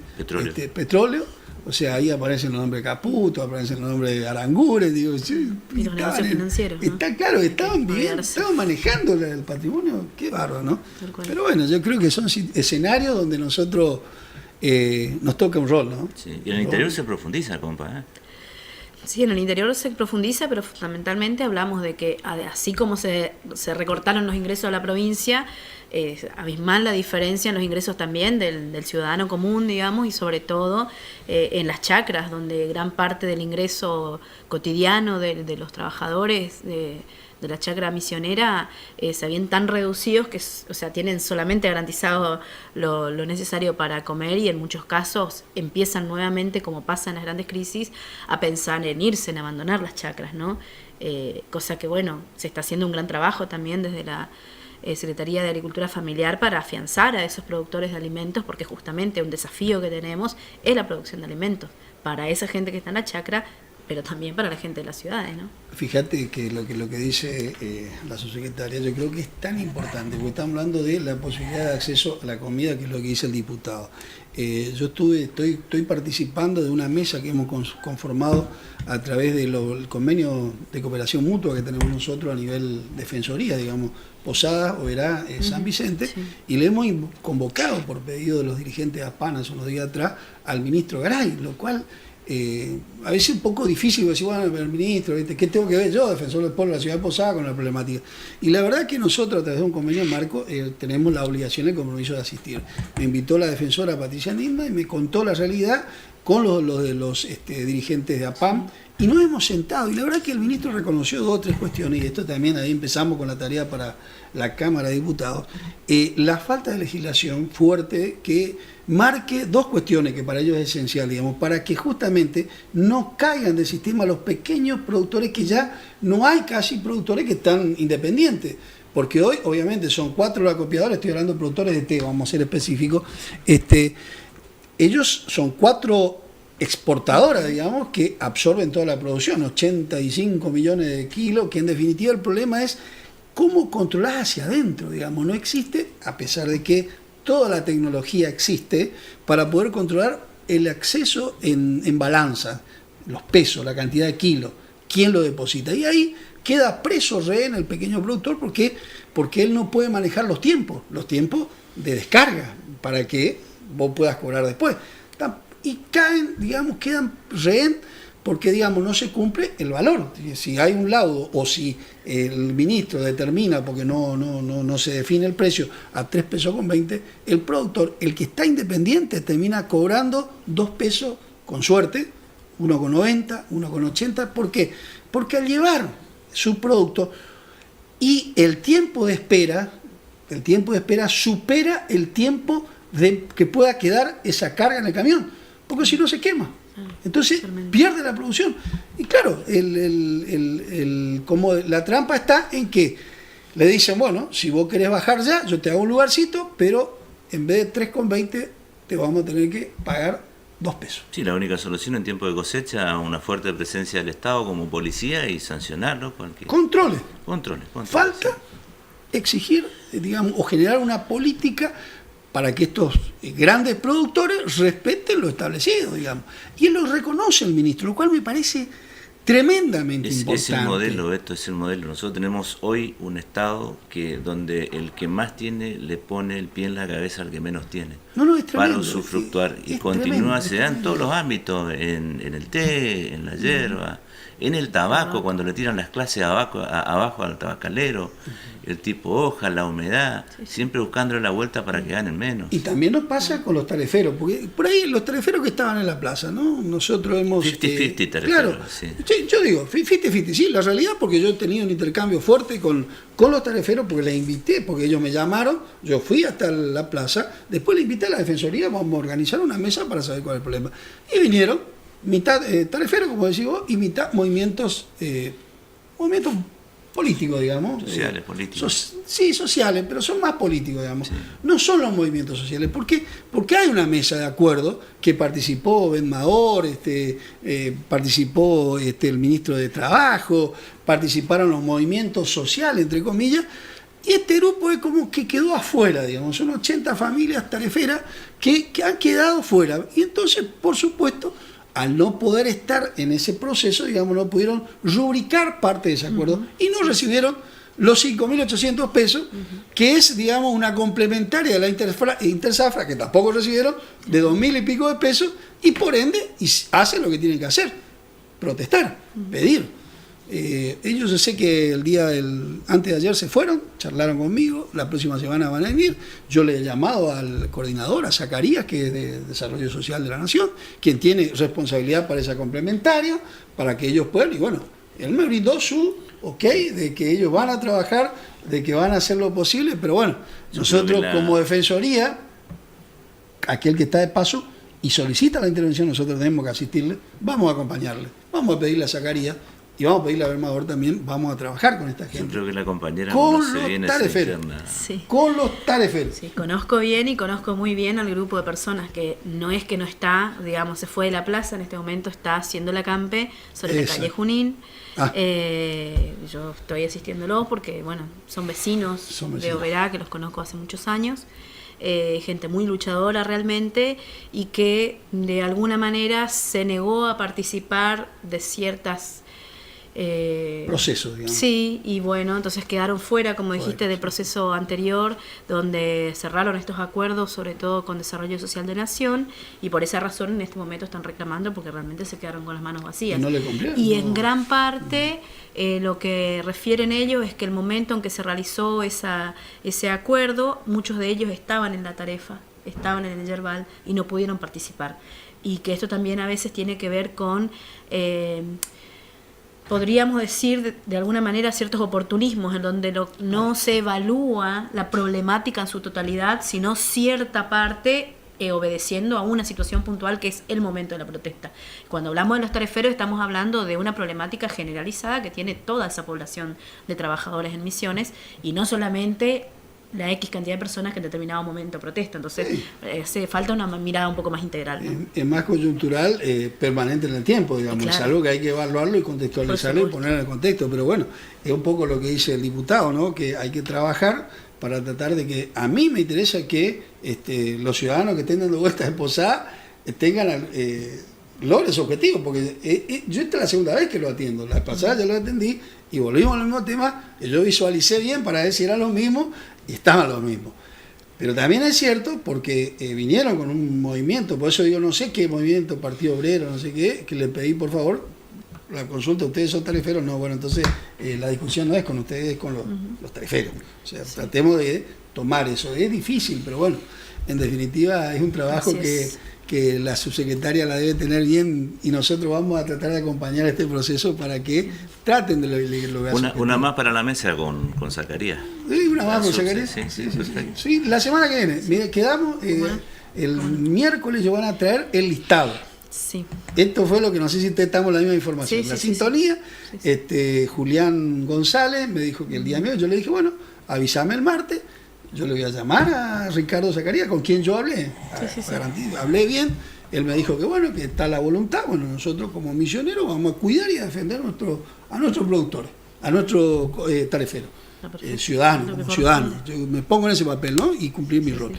petróleo, o sea, ahí aparecen los nombres de Caputo, aparecen los nombres de Aranguren, digo, sí, y los negocios financieros, ¿no? Está claro, estaban bien, estaban manejando el patrimonio, qué bárbaro, ¿no? Pero bueno, yo creo que son escenarios donde nosotros nos toca un rol, ¿no? Sí, y en el interior se profundiza, compa, Sí, en el interior se profundiza, pero fundamentalmente hablamos de que así como se recortaron los ingresos a la provincia, abismal la diferencia en los ingresos también del ciudadano común, digamos, y sobre todo en las chacras, donde gran parte del ingreso cotidiano de los trabajadores de la chacra misionera se habían tan reducidos que, o sea, tienen solamente garantizado lo necesario para comer, y en muchos casos empiezan nuevamente, como pasa en las grandes crisis, a pensar en irse, en abandonar las chacras, ¿no? Cosa que, bueno, se está haciendo un gran trabajo también desde la Secretaría de Agricultura Familiar para afianzar a esos productores de alimentos, porque justamente un desafío que tenemos es la producción de alimentos para esa gente que está en la chacra, pero también para la gente de las ciudades, ¿no? Fíjate que lo que dice la subsecretaria, yo creo que es tan importante, porque estamos hablando de la posibilidad de acceso a la comida, que es lo que dice el diputado. Yo estoy participando de una mesa que hemos conformado a través del convenio de cooperación mutua que tenemos nosotros a nivel defensoría, digamos, Posadas, Oberá, San Vicente, y le hemos convocado por pedido de los dirigentes de ASPAN hace unos días atrás al ministro Garay, lo cual a veces es un poco difícil decir, bueno, el ministro, ¿viste? ¿Qué tengo que ver yo, defensor del pueblo de la ciudad de Posadas, con la problemática? Y la verdad que nosotros, a través de un convenio marco, tenemos la obligación y el compromiso de asistir. Me invitó la defensora Patricia Nisma y me contó la realidad, con los dirigentes de APAM, y nos hemos sentado, y la verdad que el ministro reconoció 2 o 3 cuestiones, y esto también ahí empezamos con la tarea para la Cámara de Diputados, la falta de legislación fuerte que marque 2 cuestiones que para ellos es esencial, digamos, para que justamente no caigan del sistema los pequeños productores, que ya no hay casi productores que están independientes, porque hoy obviamente son 4 los acopiadores, estoy hablando de productores de té, vamos a ser específicos, ellos son 4 exportadoras, digamos, que absorben toda la producción, 85 millones de kilos, que en definitiva el problema es cómo controlar hacia adentro, digamos. No existe, a pesar de que toda la tecnología existe, para poder controlar el acceso en balanza, los pesos, la cantidad de kilos, quién lo deposita. Y ahí queda preso, rehén el pequeño productor, porque él no puede manejar los tiempos de descarga, para que vos puedas cobrar después. Y caen, digamos, quedan rehén porque, digamos, no se cumple el valor. Si hay un laudo o si el ministro determina, porque no se define el precio, a 3 pesos con 20, el productor, el que está independiente, termina cobrando 2 pesos con suerte, 1,90, 1,80. ¿Por qué? Porque al llevar su producto y el tiempo de espera supera el tiempo de que pueda quedar esa carga en el camión, porque si no se quema. Entonces pierde la producción. Y claro, como la trampa está en que le dicen, bueno, si vos querés bajar ya, yo te hago un lugarcito, pero en vez de 3,20 te vamos a tener que pagar 2 pesos. Sí, la única solución en tiempo de cosecha, una fuerte presencia del Estado como policía y sancionarlo. Controles. Sí. Falta exigir, digamos, o generar una política para que estos grandes productores respeten lo establecido, digamos. Y él lo reconoce el ministro, lo cual me parece tremendamente importante. Es el modelo, esto es el modelo. Nosotros tenemos hoy un Estado donde el que más tiene le pone el pie en la cabeza al que menos tiene. Es tremendo, para usufructuar. Y continúa, se da en todos los ámbitos, en el té, en la hierba, en el tabaco, cuando le tiran las clases abajo al tabacalero, el tipo hoja, la humedad, siempre buscándole la vuelta para que ganen menos. Y también nos pasa con los tareferos, porque por ahí los tareferos que estaban en la plaza, ¿no? Nosotros hemos... 50-50 tareferos, claro, sí. Yo digo, 50-50, sí, la realidad, porque yo he tenido un intercambio fuerte con los tareferos, porque les invité, porque ellos me llamaron, yo fui hasta la plaza, después le invité a la Defensoría, vamos a organizar una mesa para saber cuál es el problema. Y vinieron, mitad tareferos, como decís vos, y mitad movimientos políticos, digamos. Sociales, políticos. Sí, sociales, pero son más políticos, digamos. Sí. No son los movimientos sociales. ¿Por qué? Porque hay una mesa de acuerdo que participó Ben Mahor, participó el ministro de Trabajo, participaron los movimientos sociales, entre comillas, y este grupo es como que quedó afuera, digamos. Son 80 familias tareferas que han quedado fuera. Y entonces, por supuesto, al no poder estar en ese proceso, digamos, no pudieron rubricar parte de ese acuerdo y no recibieron los 5.800 pesos, que es, digamos, una complementaria de la Interzafra, que tampoco recibieron, de 2.000 y pico de pesos, y por ende hacen lo que tienen que hacer, protestar, pedir. Ellos, yo sé que antes de ayer se fueron, charlaron conmigo, la próxima semana van a venir. Yo le he llamado al coordinador, a Zacarías, que es de Desarrollo Social de la Nación, quien tiene responsabilidad para esa complementaria, para que ellos puedan, y bueno, él me brindó su ok, de que ellos van a trabajar, de que van a hacer lo posible, pero bueno, nosotros como Defensoría, aquel que está de paso y solicita la intervención, nosotros tenemos que asistirle, vamos a acompañarle, vamos a pedirle a Zacarías, y vamos a pedirle a Bermador también, vamos a trabajar con esta gente. Yo creo que la compañera con no los se viene tareferos. Sí. Con los tareferos. Sí, conozco bien y conozco muy bien al grupo de personas que no está, digamos, se fue de la plaza, en este momento está haciendo la campe sobre la calle Junín. Yo estoy asistiéndolos porque, bueno, son vecinos de Oberá, que los conozco hace muchos años. Gente muy luchadora realmente y que de alguna manera se negó a participar de ciertas proceso, digamos. Sí, y bueno, entonces quedaron fuera, como dijiste, del proceso anterior, donde cerraron estos acuerdos, sobre todo con Desarrollo Social de Nación, y por esa razón en este momento están reclamando porque realmente se quedaron con las manos vacías. No le cumplieron, y en gran parte lo que refieren ellos es que el momento en que se realizó ese acuerdo, muchos de ellos estaban en la tarefa, estaban en el yerbal y no pudieron participar. y que esto también a veces tiene que ver con, podríamos decir de alguna manera, ciertos oportunismos en donde no se evalúa la problemática en su totalidad, sino cierta parte, obedeciendo a una situación puntual que es el momento de la protesta. Cuando hablamos de los tariferos estamos hablando de una problemática generalizada que tiene toda esa población de trabajadores en Misiones y no solamente la X cantidad de personas que en determinado momento protesta. Entonces hace falta una mirada un poco más integral, ¿no? Es más coyuntural, permanente en el tiempo, digamos. Claro. Es algo que hay que evaluarlo y contextualizarlo y ponerlo en el contexto. Pero bueno, es un poco lo que dice el diputado, ¿no? Que hay que trabajar para tratar de que, a mí me interesa que los ciudadanos que estén dando vueltas en Posada tengan logren su objetivo, porque yo esta es la segunda vez que lo atiendo. La pasada ya lo atendí y volvimos al mismo tema, yo visualicé bien para ver si eran los mismos y estaban los mismos. Pero también es cierto, porque vinieron con un movimiento, por eso digo, no sé qué movimiento, Partido Obrero, no sé qué, que le pedí por favor la consulta. ¿Ustedes son tariferos? No, bueno, entonces la discusión no es con ustedes, es con los tariferos. O sea, tratemos de tomar eso. Es difícil, pero bueno, en definitiva es un trabajo que la subsecretaria la debe tener bien y nosotros vamos a tratar de acompañar este proceso para que traten de lograr. Una más para la mesa con Zacarías. Sí, una más con Zacarías. Sí, perfecto. Sí, la semana que viene. Mire, quedamos, el miércoles ellos van a traer el listado. Sí. Esto fue lo que no sé si ustedes estamos la misma información. Sí, la sí, sintonía, sí. Julián González me dijo que el día mío, yo le dije, bueno, avísame el martes, yo le voy a llamar a Ricardo Zacarías, con quien yo hablé. Hablé bien, él me dijo que bueno, que está la voluntad, bueno, nosotros como misioneros vamos a cuidar y a defender a nuestros productores, a nuestros tariferos, ciudadanos. Yo me pongo en ese papel, ¿no? Y cumplir mi rol.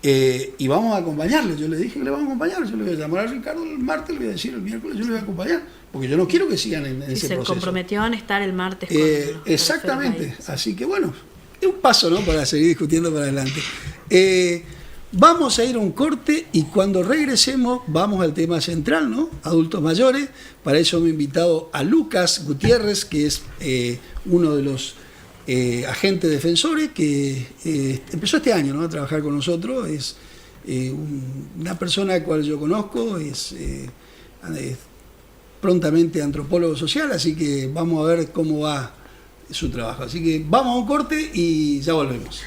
Y vamos a acompañarle. Yo le dije que le vamos a acompañar. Yo le voy a llamar a Ricardo el martes, le voy a decir el miércoles, yo le voy a acompañar, porque yo no quiero que sigan en ese proceso. Se comprometió en estar el martes con exactamente. Así que bueno, es un paso, ¿no?, para seguir discutiendo para adelante. Vamos a ir a un corte y cuando regresemos vamos al tema central, ¿no? Adultos mayores. Para eso me he invitado a Lucas Gutiérrez, que es uno de los agentes defensores que empezó este año, ¿no?, a trabajar con nosotros. Es una persona a la cual yo conozco, es prontamente antropólogo social, así que vamos a ver cómo va su trabajo. Así que vamos a un corte y ya volvemos.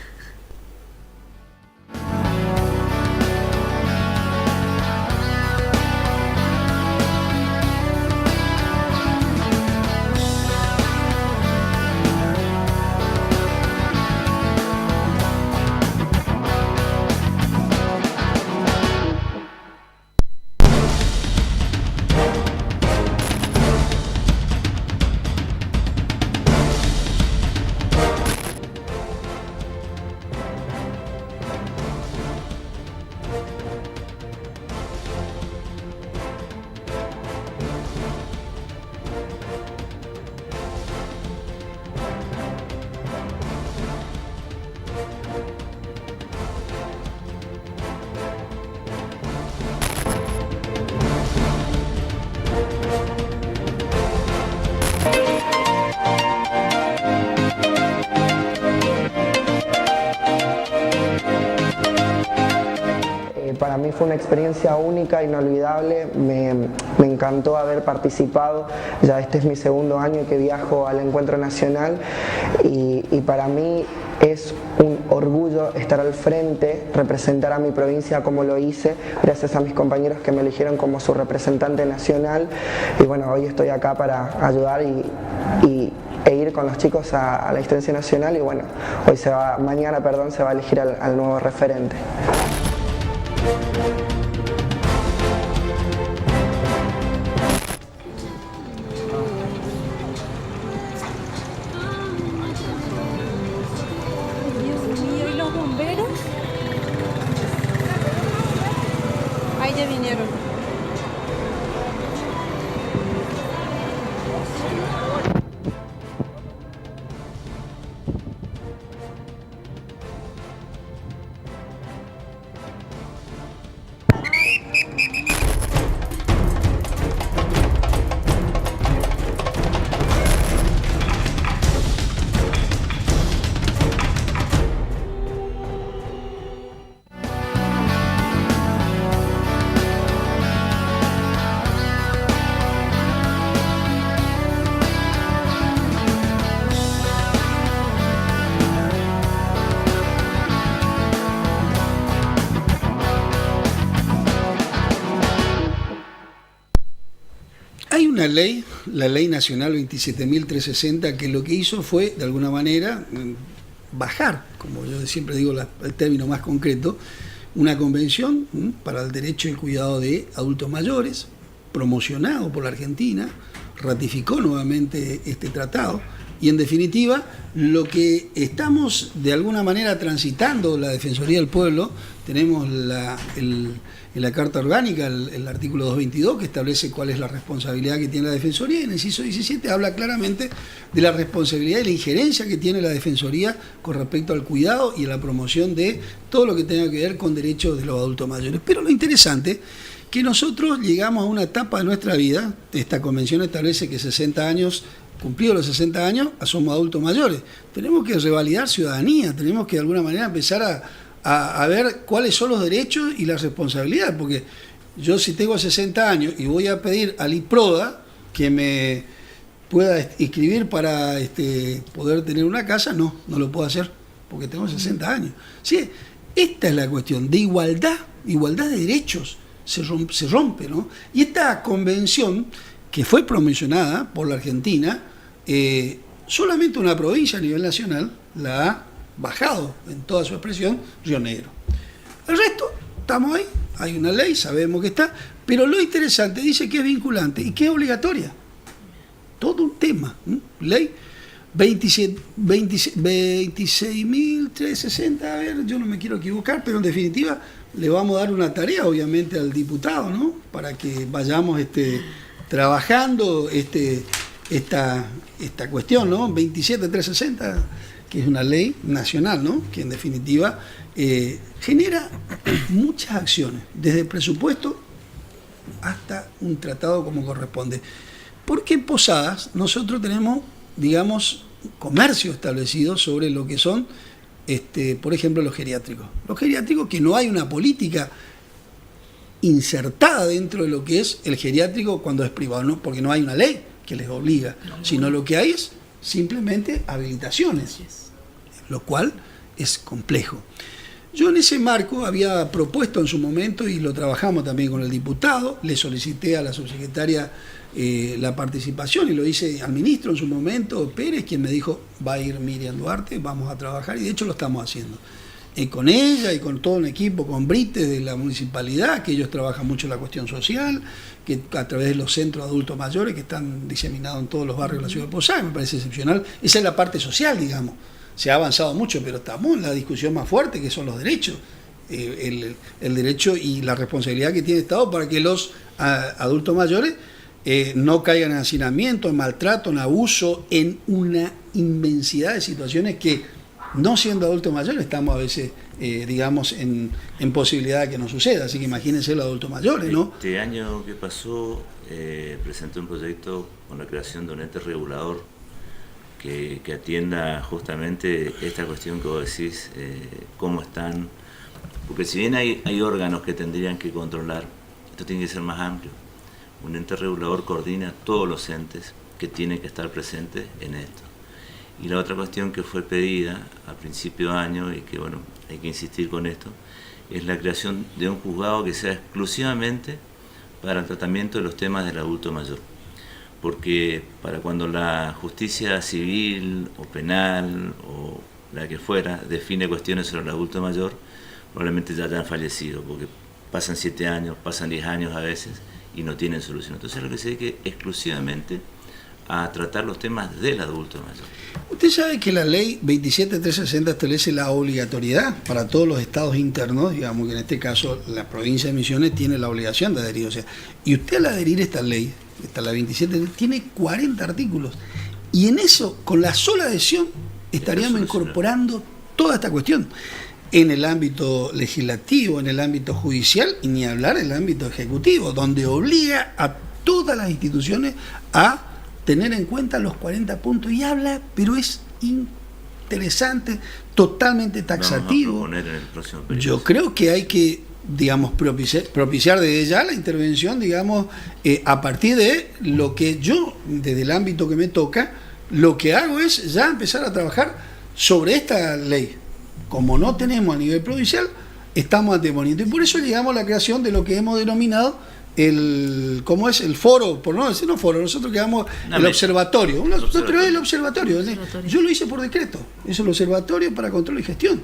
Para mí fue una experiencia única, inolvidable, me encantó haber participado. Ya este es mi segundo año que viajo al Encuentro Nacional y para mí es un orgullo estar al frente, representar a mi provincia como lo hice, gracias a mis compañeros que me eligieron como su representante nacional. Y bueno, hoy estoy acá para ayudar e ir con los chicos a la instancia nacional y bueno, mañana se va a elegir al nuevo referente. Dios mío, ¿y los bomberos? Ahí ya vinieron. Hay una ley, la Ley Nacional 27.360, que lo que hizo fue, de alguna manera, bajar, como yo siempre digo el término más concreto, una convención para el derecho y el cuidado de adultos mayores, promocionado por la Argentina, ratificó nuevamente este tratado, y en definitiva, lo que estamos de alguna manera transitando la Defensoría del Pueblo, tenemos en la Carta Orgánica el artículo 222 que establece cuál es la responsabilidad que tiene la Defensoría, y en el inciso 17 habla claramente de la responsabilidad y la injerencia que tiene la Defensoría con respecto al cuidado y a la promoción de todo lo que tenga que ver con derechos de los adultos mayores. Pero lo interesante que nosotros llegamos a una etapa de nuestra vida, esta convención establece que 60 años, cumplidos los 60 años, somos adultos mayores. Tenemos que revalidar ciudadanía, tenemos que de alguna manera empezar a ver cuáles son los derechos y las responsabilidades, porque yo si tengo 60 años y voy a pedir al IPRODA que me pueda inscribir para poder tener una casa, no lo puedo hacer, porque tengo 60 años. Sí, esta es la cuestión de igualdad de derechos, se rompe, ¿no? Y esta convención que fue promocionada por la Argentina, solamente una provincia a nivel nacional la ha bajado en toda su expresión, Río Negro. El resto, estamos ahí, hay una ley, sabemos que está, pero lo interesante dice que es vinculante y que es obligatoria. Todo un tema, ley 26.360, a ver, yo no me quiero equivocar, pero en definitiva le vamos a dar una tarea obviamente al diputado, ¿no? Para que vayamos trabajando esta cuestión, ¿no? 27.360, que es una ley nacional, ¿no? Que en definitiva genera muchas acciones, desde el presupuesto hasta un tratado como corresponde. Porque en Posadas nosotros tenemos, digamos, comercio establecido sobre lo que son, por ejemplo, los geriátricos. Los geriátricos, que no hay una política insertada dentro de lo que es el geriátrico cuando es privado, ¿no? Porque no hay una ley que les obliga, sino lo que hay es simplemente habilitaciones, lo cual es complejo. Yo en ese marco había propuesto en su momento, y lo trabajamos también con el diputado, le solicité a la subsecretaria la participación, y lo hice al ministro en su momento, Pérez, quien me dijo, va a ir Miriam Duarte, vamos a trabajar, y de hecho lo estamos haciendo. Con ella y con todo un equipo, con Brites de la municipalidad, que ellos trabajan mucho en la cuestión social, que a través de los centros de adultos mayores que están diseminados en todos los barrios de la ciudad de Posadas, me parece excepcional. Esa es la parte social, digamos. Se ha avanzado mucho, pero estamos en la discusión más fuerte, que son los derechos. El derecho y la responsabilidad que tiene el Estado para que los adultos mayores no caigan en hacinamiento, en maltrato, en abuso, en una inmensidad de situaciones que, no siendo adultos mayores, estamos a veces, digamos, en posibilidad de que no suceda. Así que imagínense los adultos mayores, ¿no? Este año que pasó, presenté un proyecto con la creación de un ente regulador que atienda justamente esta cuestión que vos decís, cómo están. Porque si bien hay órganos que tendrían que controlar, esto tiene que ser más amplio. Un ente regulador coordina todos los entes que tienen que estar presentes en esto. Y la otra cuestión que fue pedida a principio de año, y que bueno, hay que insistir con esto, es la creación de un juzgado que sea exclusivamente para el tratamiento de los temas del adulto mayor. Porque para cuando la justicia civil o penal o la que fuera define cuestiones sobre el adulto mayor, probablemente ya hayan fallecido, porque pasan 7 años, pasan 10 años a veces y no tienen solución. Entonces lo que se dedique exclusivamente a tratar los temas del adulto mayor. Usted sabe que la ley 27.360 establece la obligatoriedad para todos los estados internos, digamos que en este caso la provincia de Misiones tiene la obligación de adherir. O sea, y usted al adherir esta ley, la 27, tiene 40 artículos. Y en eso, con la sola adhesión, estaríamos incorporando toda esta cuestión en el ámbito legislativo, en el ámbito judicial, y ni hablar en el ámbito ejecutivo, donde obliga a todas las instituciones a tener en cuenta los 40 puntos, y habla, pero es interesante, totalmente taxativo. Vamos a proponer en el próximo periodo. Yo creo que hay que, digamos, propiciar desde ya la intervención, digamos, a partir de lo que yo, desde el ámbito que me toca, lo que hago es ya empezar a trabajar sobre esta ley. Como no tenemos a nivel provincial, estamos anteponiendo, y por eso llegamos a la creación de lo que hemos denominado ¿cómo es? El foro, por no decir no foro, nosotros quedamos el observatorio. El observatorio. Yo lo hice por decreto, hice el observatorio para control y gestión.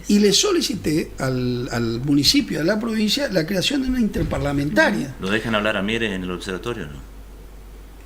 Y le solicité al municipio, a la provincia, la creación de una interparlamentaria. ¿Lo dejan hablar a Mieres en el observatorio, no?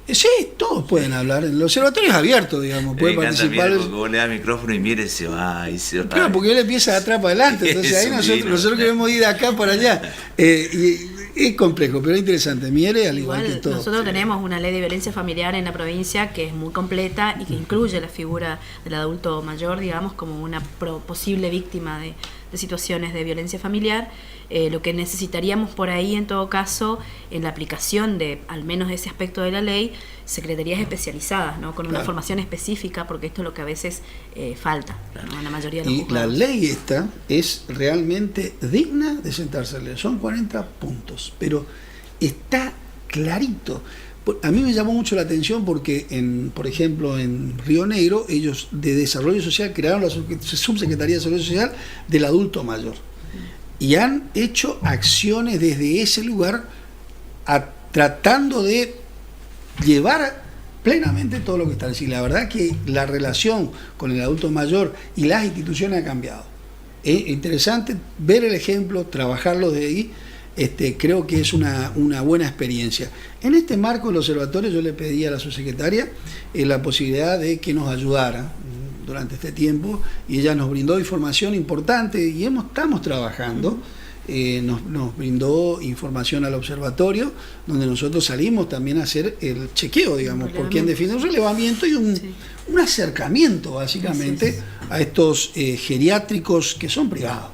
Sí, todos pueden hablar. El observatorio es abierto, digamos, puede participar. Porque vos le das micrófono y Mieres se va y se va. Claro, porque él empieza de atrás para adelante, entonces ahí nosotros queremos ir de acá para allá. Es complejo, pero es interesante. Mieres, al igual que todo. Nosotros tenemos una ley de violencia familiar en la provincia que es muy completa y que incluye la figura del adulto mayor, digamos, como una posible víctima de situaciones de violencia familiar. Lo que necesitaríamos por ahí, en todo caso, en la aplicación de al menos ese aspecto de la ley, secretarías especializadas, ¿no? Con una formación específica, porque esto es lo que a veces falta, ¿no? En la mayoría de los juzgados. La ley esta es realmente digna de sentarse a leer. Son 40 puntos, pero está clarito. A mí me llamó mucho la atención porque, por ejemplo, en Río Negro, ellos de Desarrollo Social crearon la Subsecretaría de Desarrollo Social del Adulto Mayor. Y han hecho acciones desde ese lugar tratando de llevar plenamente todo lo que está. Y la verdad que la relación con el adulto mayor y las instituciones ha cambiado. Es interesante ver el ejemplo, trabajarlo de ahí. Creo que es una buena experiencia. En este marco del observatorio yo le pedí a la subsecretaria la posibilidad de que nos ayudara durante este tiempo, y ella nos brindó información importante y estamos trabajando. Nos brindó información al observatorio, donde nosotros salimos también a hacer el chequeo, digamos, porque en definitiva es un relevamiento y un acercamiento básicamente a estos geriátricos que son privados.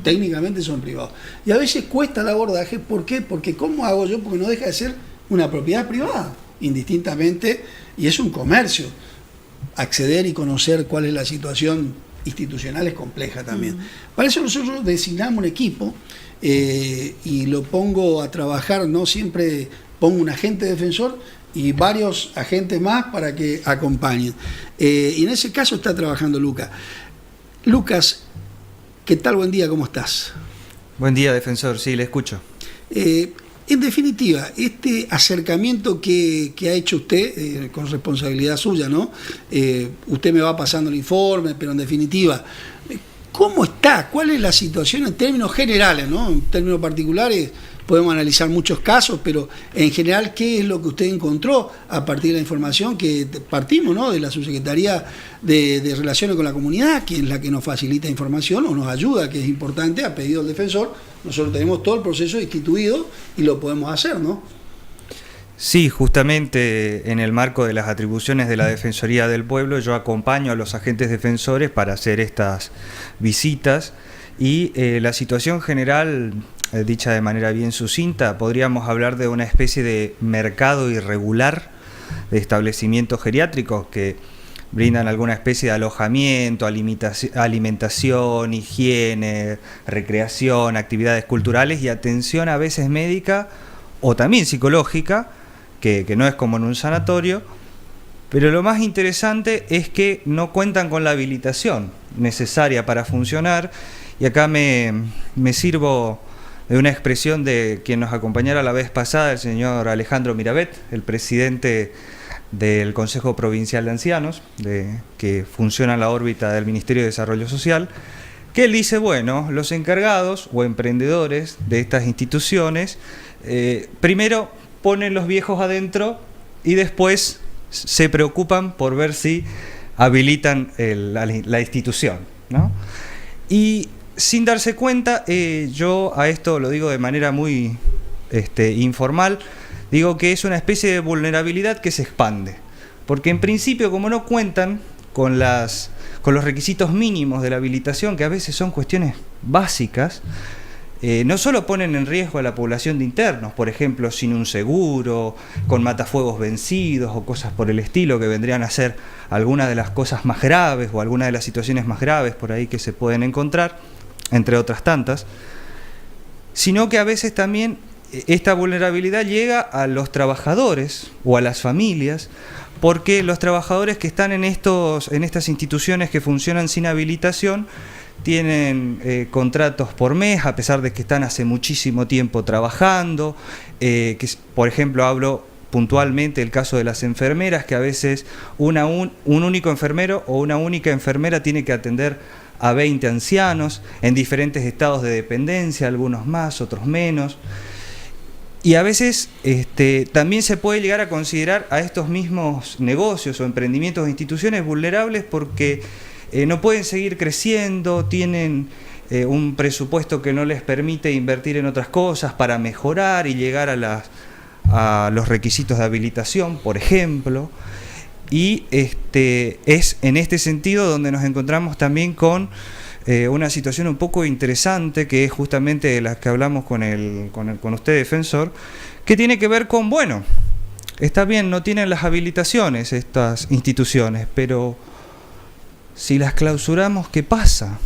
Técnicamente son privados. Y a veces cuesta el abordaje. ¿Por qué? Porque ¿cómo hago yo? Porque no deja de ser una propiedad privada, indistintamente, y es un comercio. Acceder y conocer cuál es la situación institucional es compleja también. Para eso nosotros designamos un equipo y lo pongo a trabajar, no siempre pongo un agente defensor y varios agentes más para que acompañen. Y en ese caso está trabajando Lucas. Lucas, ¿qué tal? Buen día, ¿cómo estás? Buen día, defensor, sí, le escucho. En definitiva, este acercamiento que ha hecho usted, con responsabilidad suya, ¿no? Usted me va pasando el informe, pero en definitiva, ¿cómo está? ¿Cuál es la situación en términos generales, ¿no? En términos particulares podemos analizar muchos casos, pero en general, ¿qué es lo que usted encontró a partir de la información que partimos, ¿no? De la Subsecretaría de Relaciones con la Comunidad, que es la que nos facilita información o nos ayuda, que es importante, a pedido del defensor? Nosotros tenemos todo el proceso instituido y lo podemos hacer, ¿no? Sí, justamente en el marco de las atribuciones de la Defensoría del Pueblo, yo acompaño a los agentes defensores para hacer estas visitas y la situación general, dicha de manera bien sucinta, podríamos hablar de una especie de mercado irregular de establecimientos geriátricos que brindan alguna especie de alojamiento, alimentación, higiene, recreación, actividades culturales y atención a veces médica o también psicológica, que no es como en un sanatorio, pero lo más interesante es que no cuentan con la habilitación necesaria para funcionar, y acá me sirvo de una expresión de quien nos acompañara la vez pasada, el señor Alejandro Mirabet, el presidente del Consejo Provincial de Ancianos, que funciona en la órbita del Ministerio de Desarrollo Social, que él dice, bueno, los encargados o emprendedores de estas instituciones, primero ponen los viejos adentro y después se preocupan por ver si habilitan la institución, ¿no? Y sin darse cuenta, yo a esto lo digo de manera muy informal, digo que es una especie de vulnerabilidad que se expande, porque en principio, como no cuentan con los requisitos mínimos de la habilitación, que a veces son cuestiones básicas, no solo ponen en riesgo a la población de internos, por ejemplo, sin un seguro, con matafuegos vencidos o cosas por el estilo, que vendrían a ser algunas de las cosas más graves o algunas de las situaciones más graves por ahí que se pueden encontrar, entre otras tantas, sino que a veces también esta vulnerabilidad llega a los trabajadores o a las familias, porque los trabajadores que están en estas instituciones que funcionan sin habilitación tienen contratos por mes, a pesar de que están hace muchísimo tiempo trabajando, por ejemplo, hablo puntualmente el caso de las enfermeras, que a veces un único enfermero o una única enfermera tiene que atender a 20 ancianos en diferentes estados de dependencia, algunos más, otros menos. Y a veces también se puede llegar a considerar a estos mismos negocios o emprendimientos o instituciones vulnerables porque no pueden seguir creciendo, tienen un presupuesto que no les permite invertir en otras cosas para mejorar y llegar a los requisitos de habilitación, por ejemplo. Y es en este sentido donde nos encontramos también con una situación un poco interesante, que es justamente de las que hablamos con usted, defensor, que tiene que ver con, bueno, está bien, no tienen las habilitaciones estas instituciones, pero si las clausuramos, ¿qué pasa?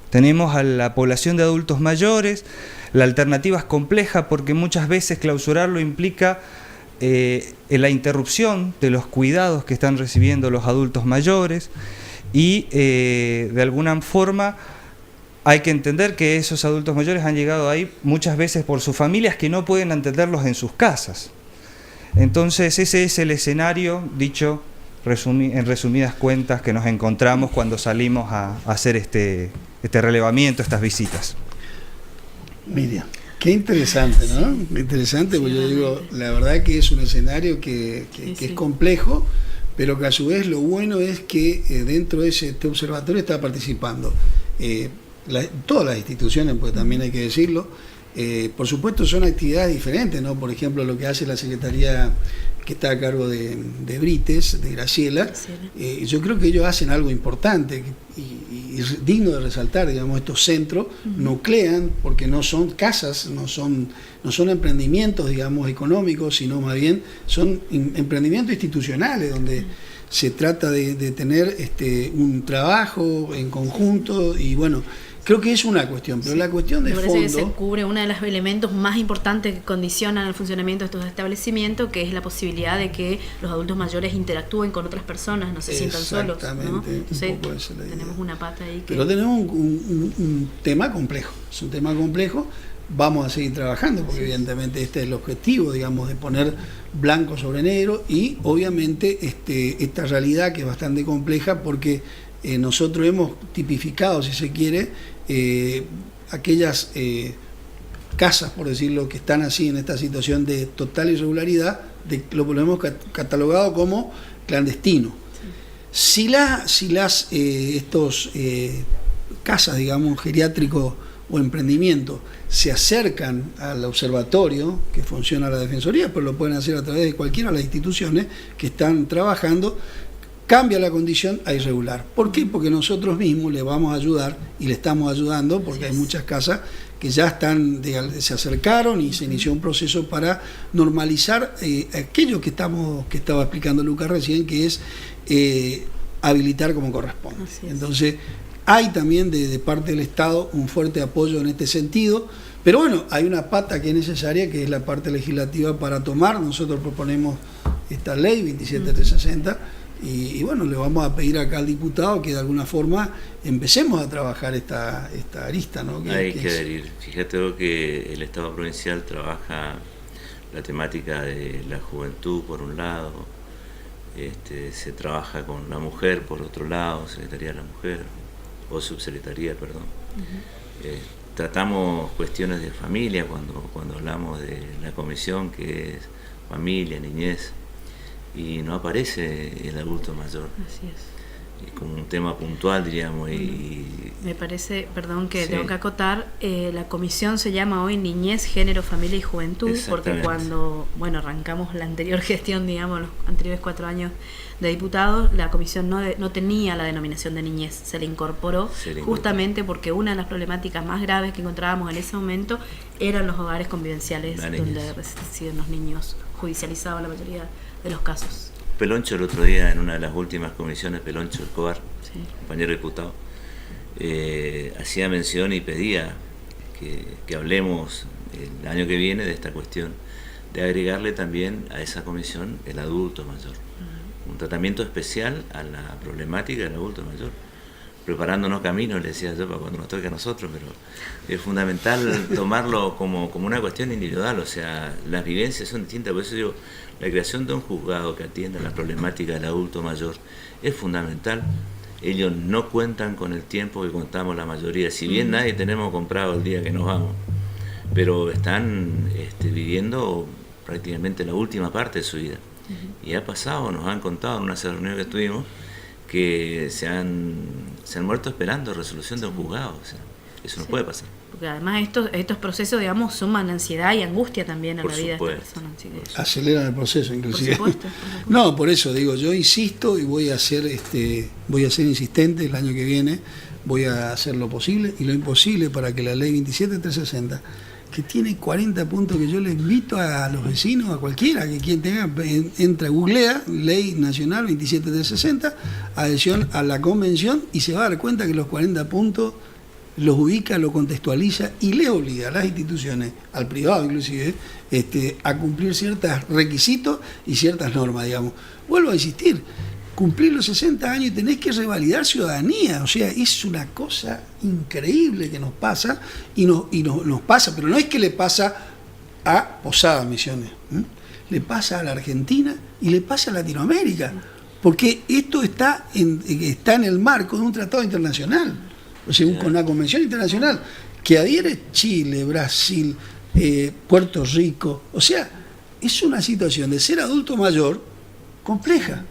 Tenemos a la población de adultos mayores, la alternativa es compleja porque muchas veces clausurarlo implica la interrupción de los cuidados que están recibiendo los adultos mayores y de alguna forma hay que entender que esos adultos mayores han llegado ahí muchas veces por sus familias que no pueden atenderlos en sus casas. Entonces ese es el escenario, dicho en resumidas cuentas, que nos encontramos cuando salimos a hacer este relevamiento, estas visitas. Miriam, qué interesante, ¿no? Interesante, porque yo digo, la verdad que es un escenario que es complejo, pero que a su vez lo bueno es que dentro de este observatorio está participando todas las instituciones, porque también hay que decirlo. Por supuesto son actividades diferentes, ¿no? Por ejemplo, lo que hace la Secretaría que está a cargo de Brites, de Graciela, yo creo que ellos hacen algo importante y digno de resaltar, digamos, estos centros nuclean, porque no son casas, no son emprendimientos, digamos, económicos, sino más bien son emprendimientos institucionales, donde se trata de tener un trabajo en conjunto y bueno, creo que es una cuestión, pero la cuestión de fondo... Me parece que se cubre uno de los elementos más importantes que condicionan el funcionamiento de estos establecimientos, que es la posibilidad de que los adultos mayores interactúen con otras personas, no se sientan solos, ¿no? Entonces, tenemos una pata ahí que... Pero tenemos un tema complejo, es un tema complejo, vamos a seguir trabajando, porque evidentemente este es el objetivo, digamos, de poner blanco sobre negro y obviamente esta realidad que es bastante compleja, porque nosotros hemos tipificado, si se quiere, aquellas casas, por decirlo, que están así en esta situación de total irregularidad, lo hemos catalogado como clandestino. Si estos casas, digamos, geriátricos o emprendimientos se acercan al observatorio que funciona la Defensoría, pero lo pueden hacer a través de cualquiera de las instituciones que están trabajando, cambia la condición a irregular. ¿Por qué? Porque nosotros mismos le vamos a ayudar y le estamos ayudando, porque hay muchas casas que ya se acercaron y se inició un proceso para normalizar aquello que estaba explicando Lucas recién, que es habilitar como corresponde. Entonces, hay también de parte del Estado un fuerte apoyo en este sentido, pero bueno, hay una pata que es necesaria, que es la parte legislativa para tomar. Nosotros proponemos esta ley 27360, y bueno, le vamos a pedir acá al diputado que de alguna forma empecemos a trabajar esta arista, ¿no? Hay que adherir. Fíjate vos que el Estado provincial trabaja la temática de la juventud por un lado, se trabaja con la mujer por otro lado, Secretaría de la Mujer, o Subsecretaría, perdón. Tratamos cuestiones de familia cuando hablamos de la comisión, que es familia, niñez, y no aparece el adulto mayor. Así es. Como un tema puntual, diríamos. Me parece, perdón, que tengo que acotar, la comisión se llama hoy Niñez, Género, Familia y Juventud, porque cuando arrancamos la anterior gestión, digamos, los anteriores 4 años de diputados, la comisión no tenía la denominación de niñez, se le incorporó justamente porque una de las problemáticas más graves que encontrábamos en ese momento eran los hogares convivenciales donde residen los niños, judicializados la mayoría de los casos. Peloncho el otro día, en una de las últimas comisiones, Peloncho Escobar, compañero diputado, hacía mención y pedía que hablemos el año que viene de esta cuestión, de agregarle también a esa comisión el adulto mayor. Un tratamiento especial a la problemática del adulto mayor, preparándonos camino, le decía yo, para cuando nos toque a nosotros, pero es fundamental tomarlo como una cuestión individual, o sea, las vivencias son distintas, por eso digo, la creación de un juzgado que atienda la problemática del adulto mayor es fundamental. Ellos no cuentan con el tiempo que contamos la mayoría, si bien nadie tenemos comprado el día que nos vamos, pero están viviendo prácticamente la última parte de su vida. Y ha pasado, nos han contado en una reunión que estuvimos, que se han muerto esperando resolución de un juzgado. O sea, eso no puede pasar. Porque además estos procesos, digamos, suman ansiedad y angustia también a la vida de esta persona. Aceleran el proceso, inclusive. Por supuesto. No, por eso digo, yo insisto y voy a ser insistente el año que viene, voy a hacer lo posible y lo imposible para que la ley 27360, que tiene 40 puntos, que yo le invito a los vecinos, a cualquiera, que quien tenga, entra, googlea, Ley Nacional 27360, adhesión a la Convención, y se va a dar cuenta que los 40 puntos los ubica, lo contextualiza y le obliga a las instituciones, al privado inclusive, a cumplir ciertos requisitos y ciertas normas, digamos. Vuelvo a insistir, cumplir los 60 años y tenés que revalidar ciudadanía, o sea, es una cosa increíble que nos pasa y nos pasa, pero no es que le pasa a Posadas Misiones, le pasa a la Argentina y le pasa a Latinoamérica, porque esto está en el marco de un tratado internacional, o sea, una convención internacional que adhiere Chile, Brasil, Puerto Rico, o sea, es una situación de ser adulto mayor compleja.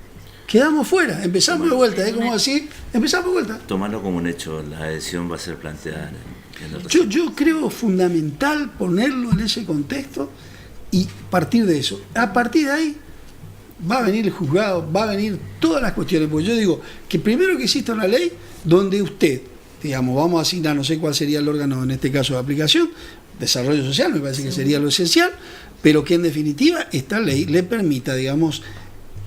Quedamos fuera, empezamos de vuelta, como así, empezamos de vuelta. Tomarlo como un hecho, la adhesión va a ser planteada en el yo creo fundamental ponerlo en ese contexto y partir de eso. A partir de ahí va a venir el juzgado, va a venir todas las cuestiones, porque yo digo que primero que exista una ley donde usted, digamos, vamos a asignar, no sé cuál sería el órgano en este caso de aplicación, desarrollo social, me parece que sería lo esencial, pero que en definitiva esta ley le permita, digamos,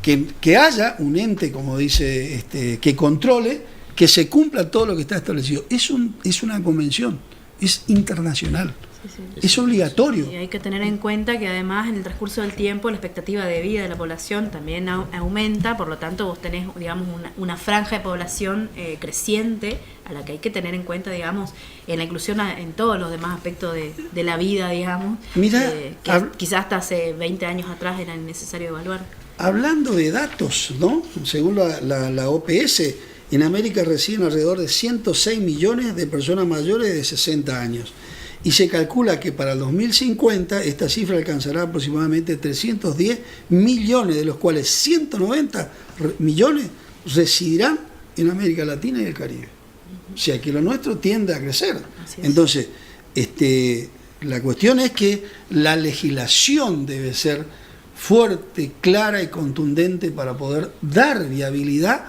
que haya un ente, como dice, que controle, que se cumpla todo lo que está establecido. Es una convención, es internacional, es obligatorio. Y hay que tener en cuenta que además en el transcurso del tiempo la expectativa de vida de la población también aumenta, por lo tanto vos tenés, digamos, una franja de población creciente a la que hay que tener en cuenta, digamos, en la inclusión en todos los demás aspectos de la vida, digamos. Mira, que quizás hasta hace 20 años atrás era necesario evaluar. Hablando de datos, ¿no? Según la OPS, en América residen alrededor de 106 millones de personas mayores de 60 años. Y se calcula que para el 2050 esta cifra alcanzará aproximadamente 310 millones, de los cuales 190 millones residirán en América Latina y el Caribe. O sea que lo nuestro tiende a crecer. Entonces, la cuestión es que la legislación debe ser fuerte, clara y contundente para poder dar viabilidad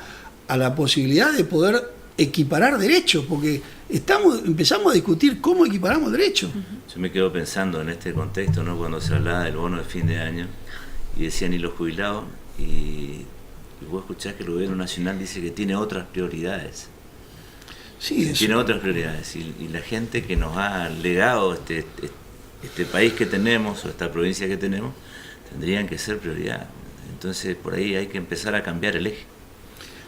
a la posibilidad de poder equiparar derechos, porque empezamos a discutir cómo equiparamos derechos. Yo me quedo pensando en este contexto, ¿no? Cuando se hablaba del bono de fin de año y decían, ¿y los jubilados? Y vos escuchás que el gobierno nacional dice que tiene otras prioridades. Sí, tiene otras prioridades. Y la gente que nos ha legado este país que tenemos, o esta provincia que tenemos, tendrían que ser prioridad. Entonces por ahí hay que empezar a cambiar el eje.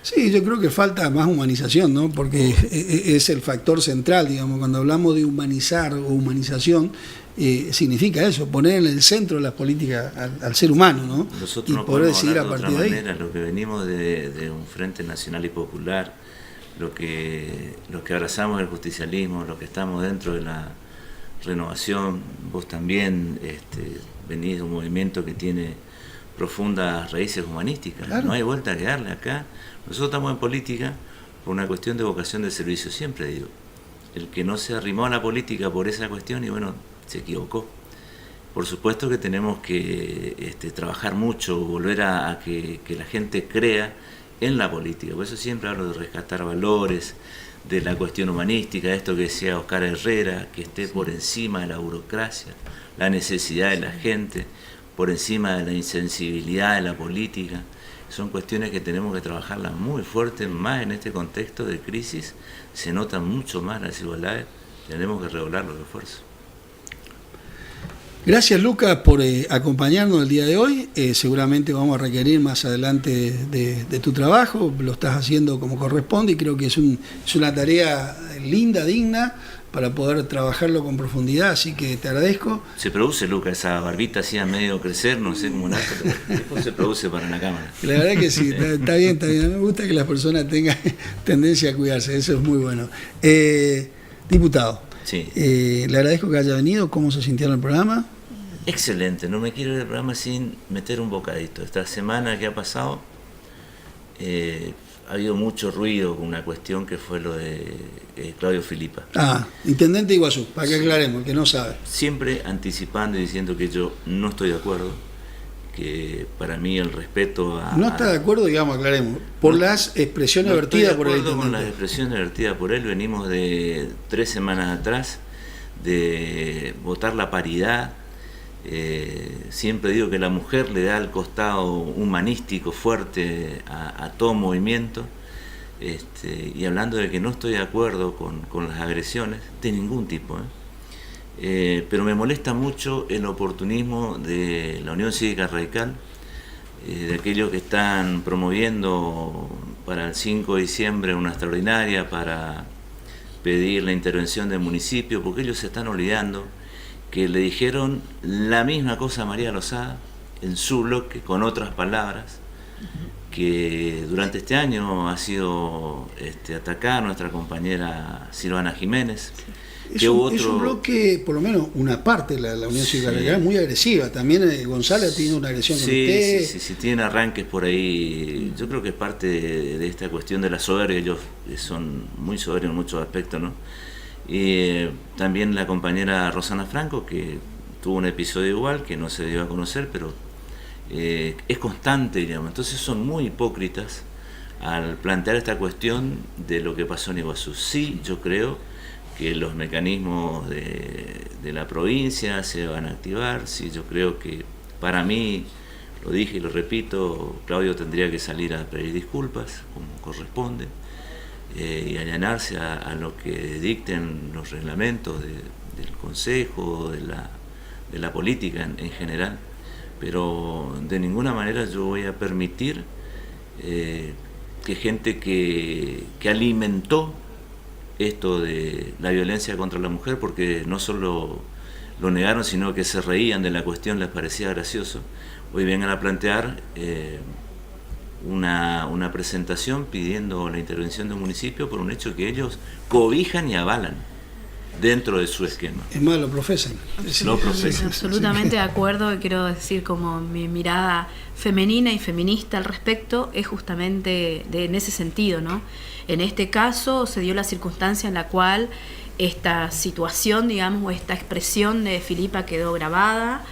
Sí, yo creo que falta más humanización, ¿no? Porque es el factor central, digamos, cuando hablamos de humanizar o humanización, significa eso, poner en el centro de las políticas al ser humano, ¿no? Nosotros no poder podemos decidir hablar a de partir otra de ahí. manera, lo que venimos de un Frente Nacional y Popular, los que abrazamos el justicialismo, los que estamos dentro de la renovación, vos también venís de un movimiento que tiene profundas raíces humanísticas. Claro. No hay vuelta que darle acá. Nosotros estamos en política por una cuestión de vocación de servicio, siempre digo. El que no se arrimó a la política por esa cuestión, y bueno, se equivocó. Por supuesto que tenemos que trabajar mucho, volver a que la gente crea en la política. Por eso siempre hablo de rescatar valores, de la cuestión humanística, esto que decía Oscar Herrera, que esté por encima de la burocracia, la necesidad de la gente, por encima de la insensibilidad de la política. Son cuestiones que tenemos que trabajarlas muy fuerte, más en este contexto de crisis, se notan mucho más las desigualdades, tenemos que redoblar los esfuerzos. Gracias, Lucas, por acompañarnos el día de hoy. Seguramente vamos a requerir más adelante de tu trabajo. Lo estás haciendo como corresponde y creo que es una tarea linda, digna, para poder trabajarlo con profundidad, así que te agradezco. Se produce, Lucas, esa barbita así a medio crecer, no sé cómo nace, pero después se produce para la cámara. La verdad que sí, está bien, está bien. Me gusta que las personas tengan tendencia a cuidarse, eso es muy bueno. Diputado, Sí. Le agradezco que haya venido. ¿Cómo se sintió en el programa? Excelente, no me quiero ir del programa sin meter un bocadito. Esta semana que ha pasado, ha habido mucho ruido con una cuestión que fue lo de Claudio Filipa. Intendente de Iguazú, para que aclaremos, el que no sabe. Siempre anticipando y diciendo que yo no estoy de acuerdo, que para mí el respeto a... No está de acuerdo, digamos, aclaremos, por las expresiones vertidas por el intendente. Con las expresiones vertidas por él, venimos de 3 semanas atrás de votar la paridad. Siempre digo que la mujer le da el costado humanístico fuerte a todo movimiento, y hablando de que no estoy de acuerdo con las agresiones de ningún tipo, pero me molesta mucho el oportunismo de la Unión Cívica Radical, de aquellos que están promoviendo para el 5 de diciembre una extraordinaria para pedir la intervención del municipio, porque ellos se están olvidando que le dijeron la misma cosa a María Lozada en su bloque, con otras palabras, que durante este año ha sido atacada nuestra compañera Silvana Jiménez. Es un bloque, por lo menos una parte de la Unión Cívica Radical, muy agresiva. También González ha tenido una agresión con usted. Sí, tiene arranques por ahí. Yo creo que es parte de esta cuestión de la soberbia. Ellos son muy soberbios en muchos aspectos, ¿no? Y también la compañera Rosana Franco, que tuvo un episodio igual, que no se dio a conocer, pero es constante, digamos. Entonces son muy hipócritas al plantear esta cuestión de lo que pasó en Iguazú. Sí, yo creo que los mecanismos de la provincia se van a activar. Sí, yo creo que, para mí, lo dije y lo repito, Claudio tendría que salir a pedir disculpas, como corresponde, y allanarse a lo que dicten los reglamentos del Consejo, de la política en general, pero de ninguna manera yo voy a permitir que gente que alimentó esto de la violencia contra la mujer, porque no solo lo negaron, sino que se reían de la cuestión, les parecía gracioso, hoy vengan a plantear una presentación pidiendo la intervención del municipio por un hecho que ellos cobijan y avalan dentro de su esquema. Es más, lo profesan. Lo profesan. Absolutamente de acuerdo, y quiero decir como mi mirada femenina y feminista al respecto es justamente en ese sentido, ¿no? En este caso se dio la circunstancia en la cual esta situación, digamos, o esta expresión de Filipa quedó grabada,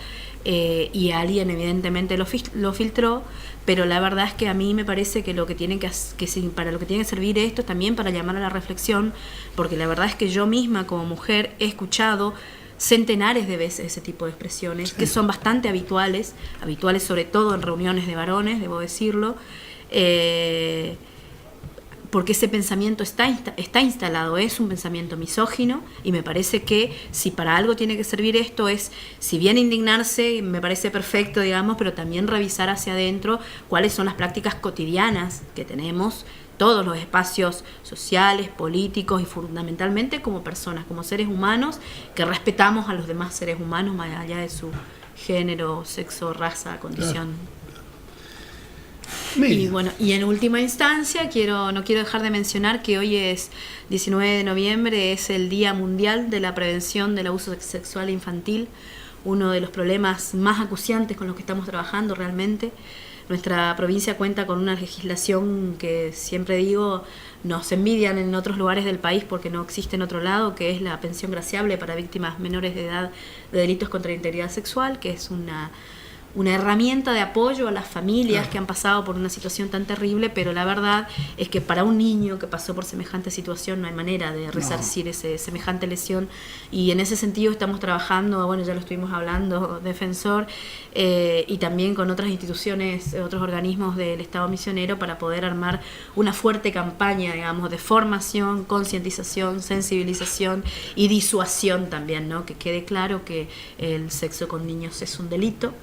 y alguien evidentemente lo filtró, pero la verdad es que a mí me parece que para lo que tiene que servir esto es también para llamar a la reflexión, porque la verdad es que yo misma como mujer he escuchado centenares de veces ese tipo de expresiones, que son bastante habituales sobre todo en reuniones de varones, debo decirlo, porque ese pensamiento está instalado, es un pensamiento misógino, y me parece que si para algo tiene que servir esto es, si bien indignarse, me parece perfecto, digamos, pero también revisar hacia adentro cuáles son las prácticas cotidianas que tenemos todos los espacios sociales, políticos y fundamentalmente como personas, como seres humanos, que respetamos a los demás seres humanos más allá de su género, sexo, raza, condición. Y bueno, y en última instancia no quiero dejar de mencionar que hoy es 19 de noviembre, es el Día Mundial de la Prevención del Abuso Sexual Infantil, uno de los problemas más acuciantes con los que estamos trabajando realmente. Nuestra provincia cuenta con una legislación que siempre digo nos envidian en otros lugares del país porque no existe en otro lado, que es la pensión graciable para víctimas menores de edad de delitos contra la integridad sexual, que es una herramienta de apoyo a las familias que han pasado por una situación tan terrible, pero la verdad es que para un niño que pasó por semejante situación no hay manera de resarcir semejante lesión, y en ese sentido estamos trabajando, bueno, ya lo estuvimos hablando, Defensor, y también con otras instituciones, otros organismos del Estado misionero, para poder armar una fuerte campaña, digamos, de formación, concientización, sensibilización y disuasión también, ¿no? Que quede claro que el sexo con niños es un delito.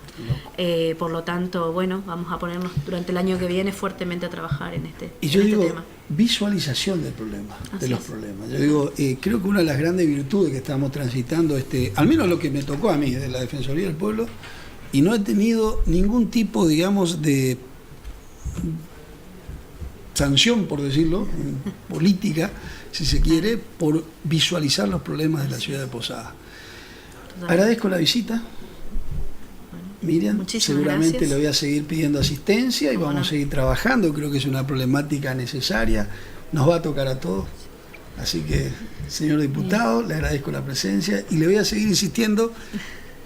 Por lo tanto, bueno, vamos a ponernos durante el año que viene fuertemente a trabajar en este tema. Y yo digo, visualización del problema, de los problemas. Yo digo, creo que una de las grandes virtudes que estamos transitando, al menos lo que me tocó a mí, de la Defensoría del Pueblo, y no he tenido ningún tipo, digamos, de sanción, por decirlo, política, si se quiere, por visualizar los problemas de la ciudad de Posadas. Agradezco la visita. Miriam, seguramente gracias. le voy a seguir pidiendo asistencia y vamos a seguir trabajando. Creo que es una problemática necesaria, nos va a tocar a todos. Así que, señor diputado, le agradezco la presencia y le voy a seguir insistiendo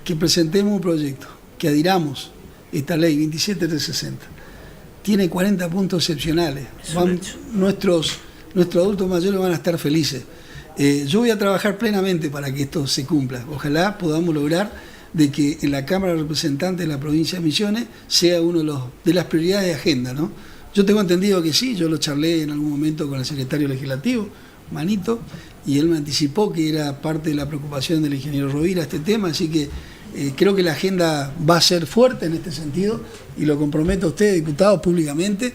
que presentemos un proyecto, que adhiramos esta ley 27360. Tiene 40 puntos excepcionales. Nuestros adultos mayores van a estar felices. Yo voy a trabajar plenamente para que esto se cumpla. Ojalá podamos lograr de que en la Cámara de Representantes de la provincia de Misiones sea uno de las prioridades de agenda, ¿no? Yo tengo entendido que sí, yo lo charlé en algún momento con el secretario legislativo, Manito, y él me anticipó que era parte de la preocupación del ingeniero Rovira este tema, así que creo que la agenda va a ser fuerte en este sentido y lo comprometo a usted, diputado, públicamente,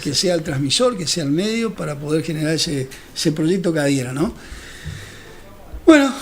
que sea el transmisor, que sea el medio para poder generar ese proyecto que adhiera, ¿no? Bueno,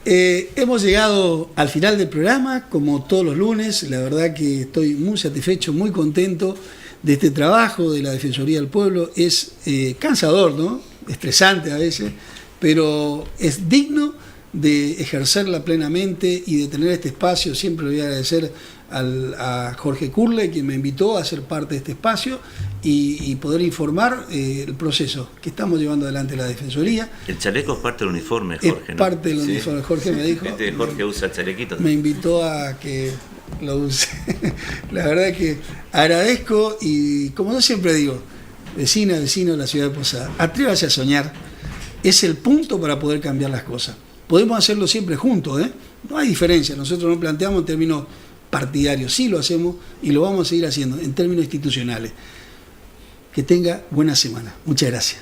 hemos llegado al final del programa, como todos los lunes. La verdad que estoy muy satisfecho, muy contento de este trabajo de la Defensoría del Pueblo. Es cansador, ¿no? Estresante a veces, pero es digno de ejercerla plenamente y de tener este espacio. Siempre le voy a agradecer a Jorge Curle, quien me invitó a ser parte de este espacio y poder informar el proceso que estamos llevando adelante la Defensoría. El chaleco es parte del uniforme, Jorge, es parte del uniforme, Jorge me dijo. Jorge usa chalequitos. Me invitó a que lo use. La verdad es que agradezco y, como yo siempre digo, vecina, vecino de la ciudad de Posadas, atrévase a soñar. Es el punto para poder cambiar las cosas. Podemos hacerlo siempre juntos, no hay diferencia. Nosotros no planteamos en términos partidarios, sí lo hacemos y lo vamos a seguir haciendo en términos institucionales. Que tenga buena semana. Muchas gracias.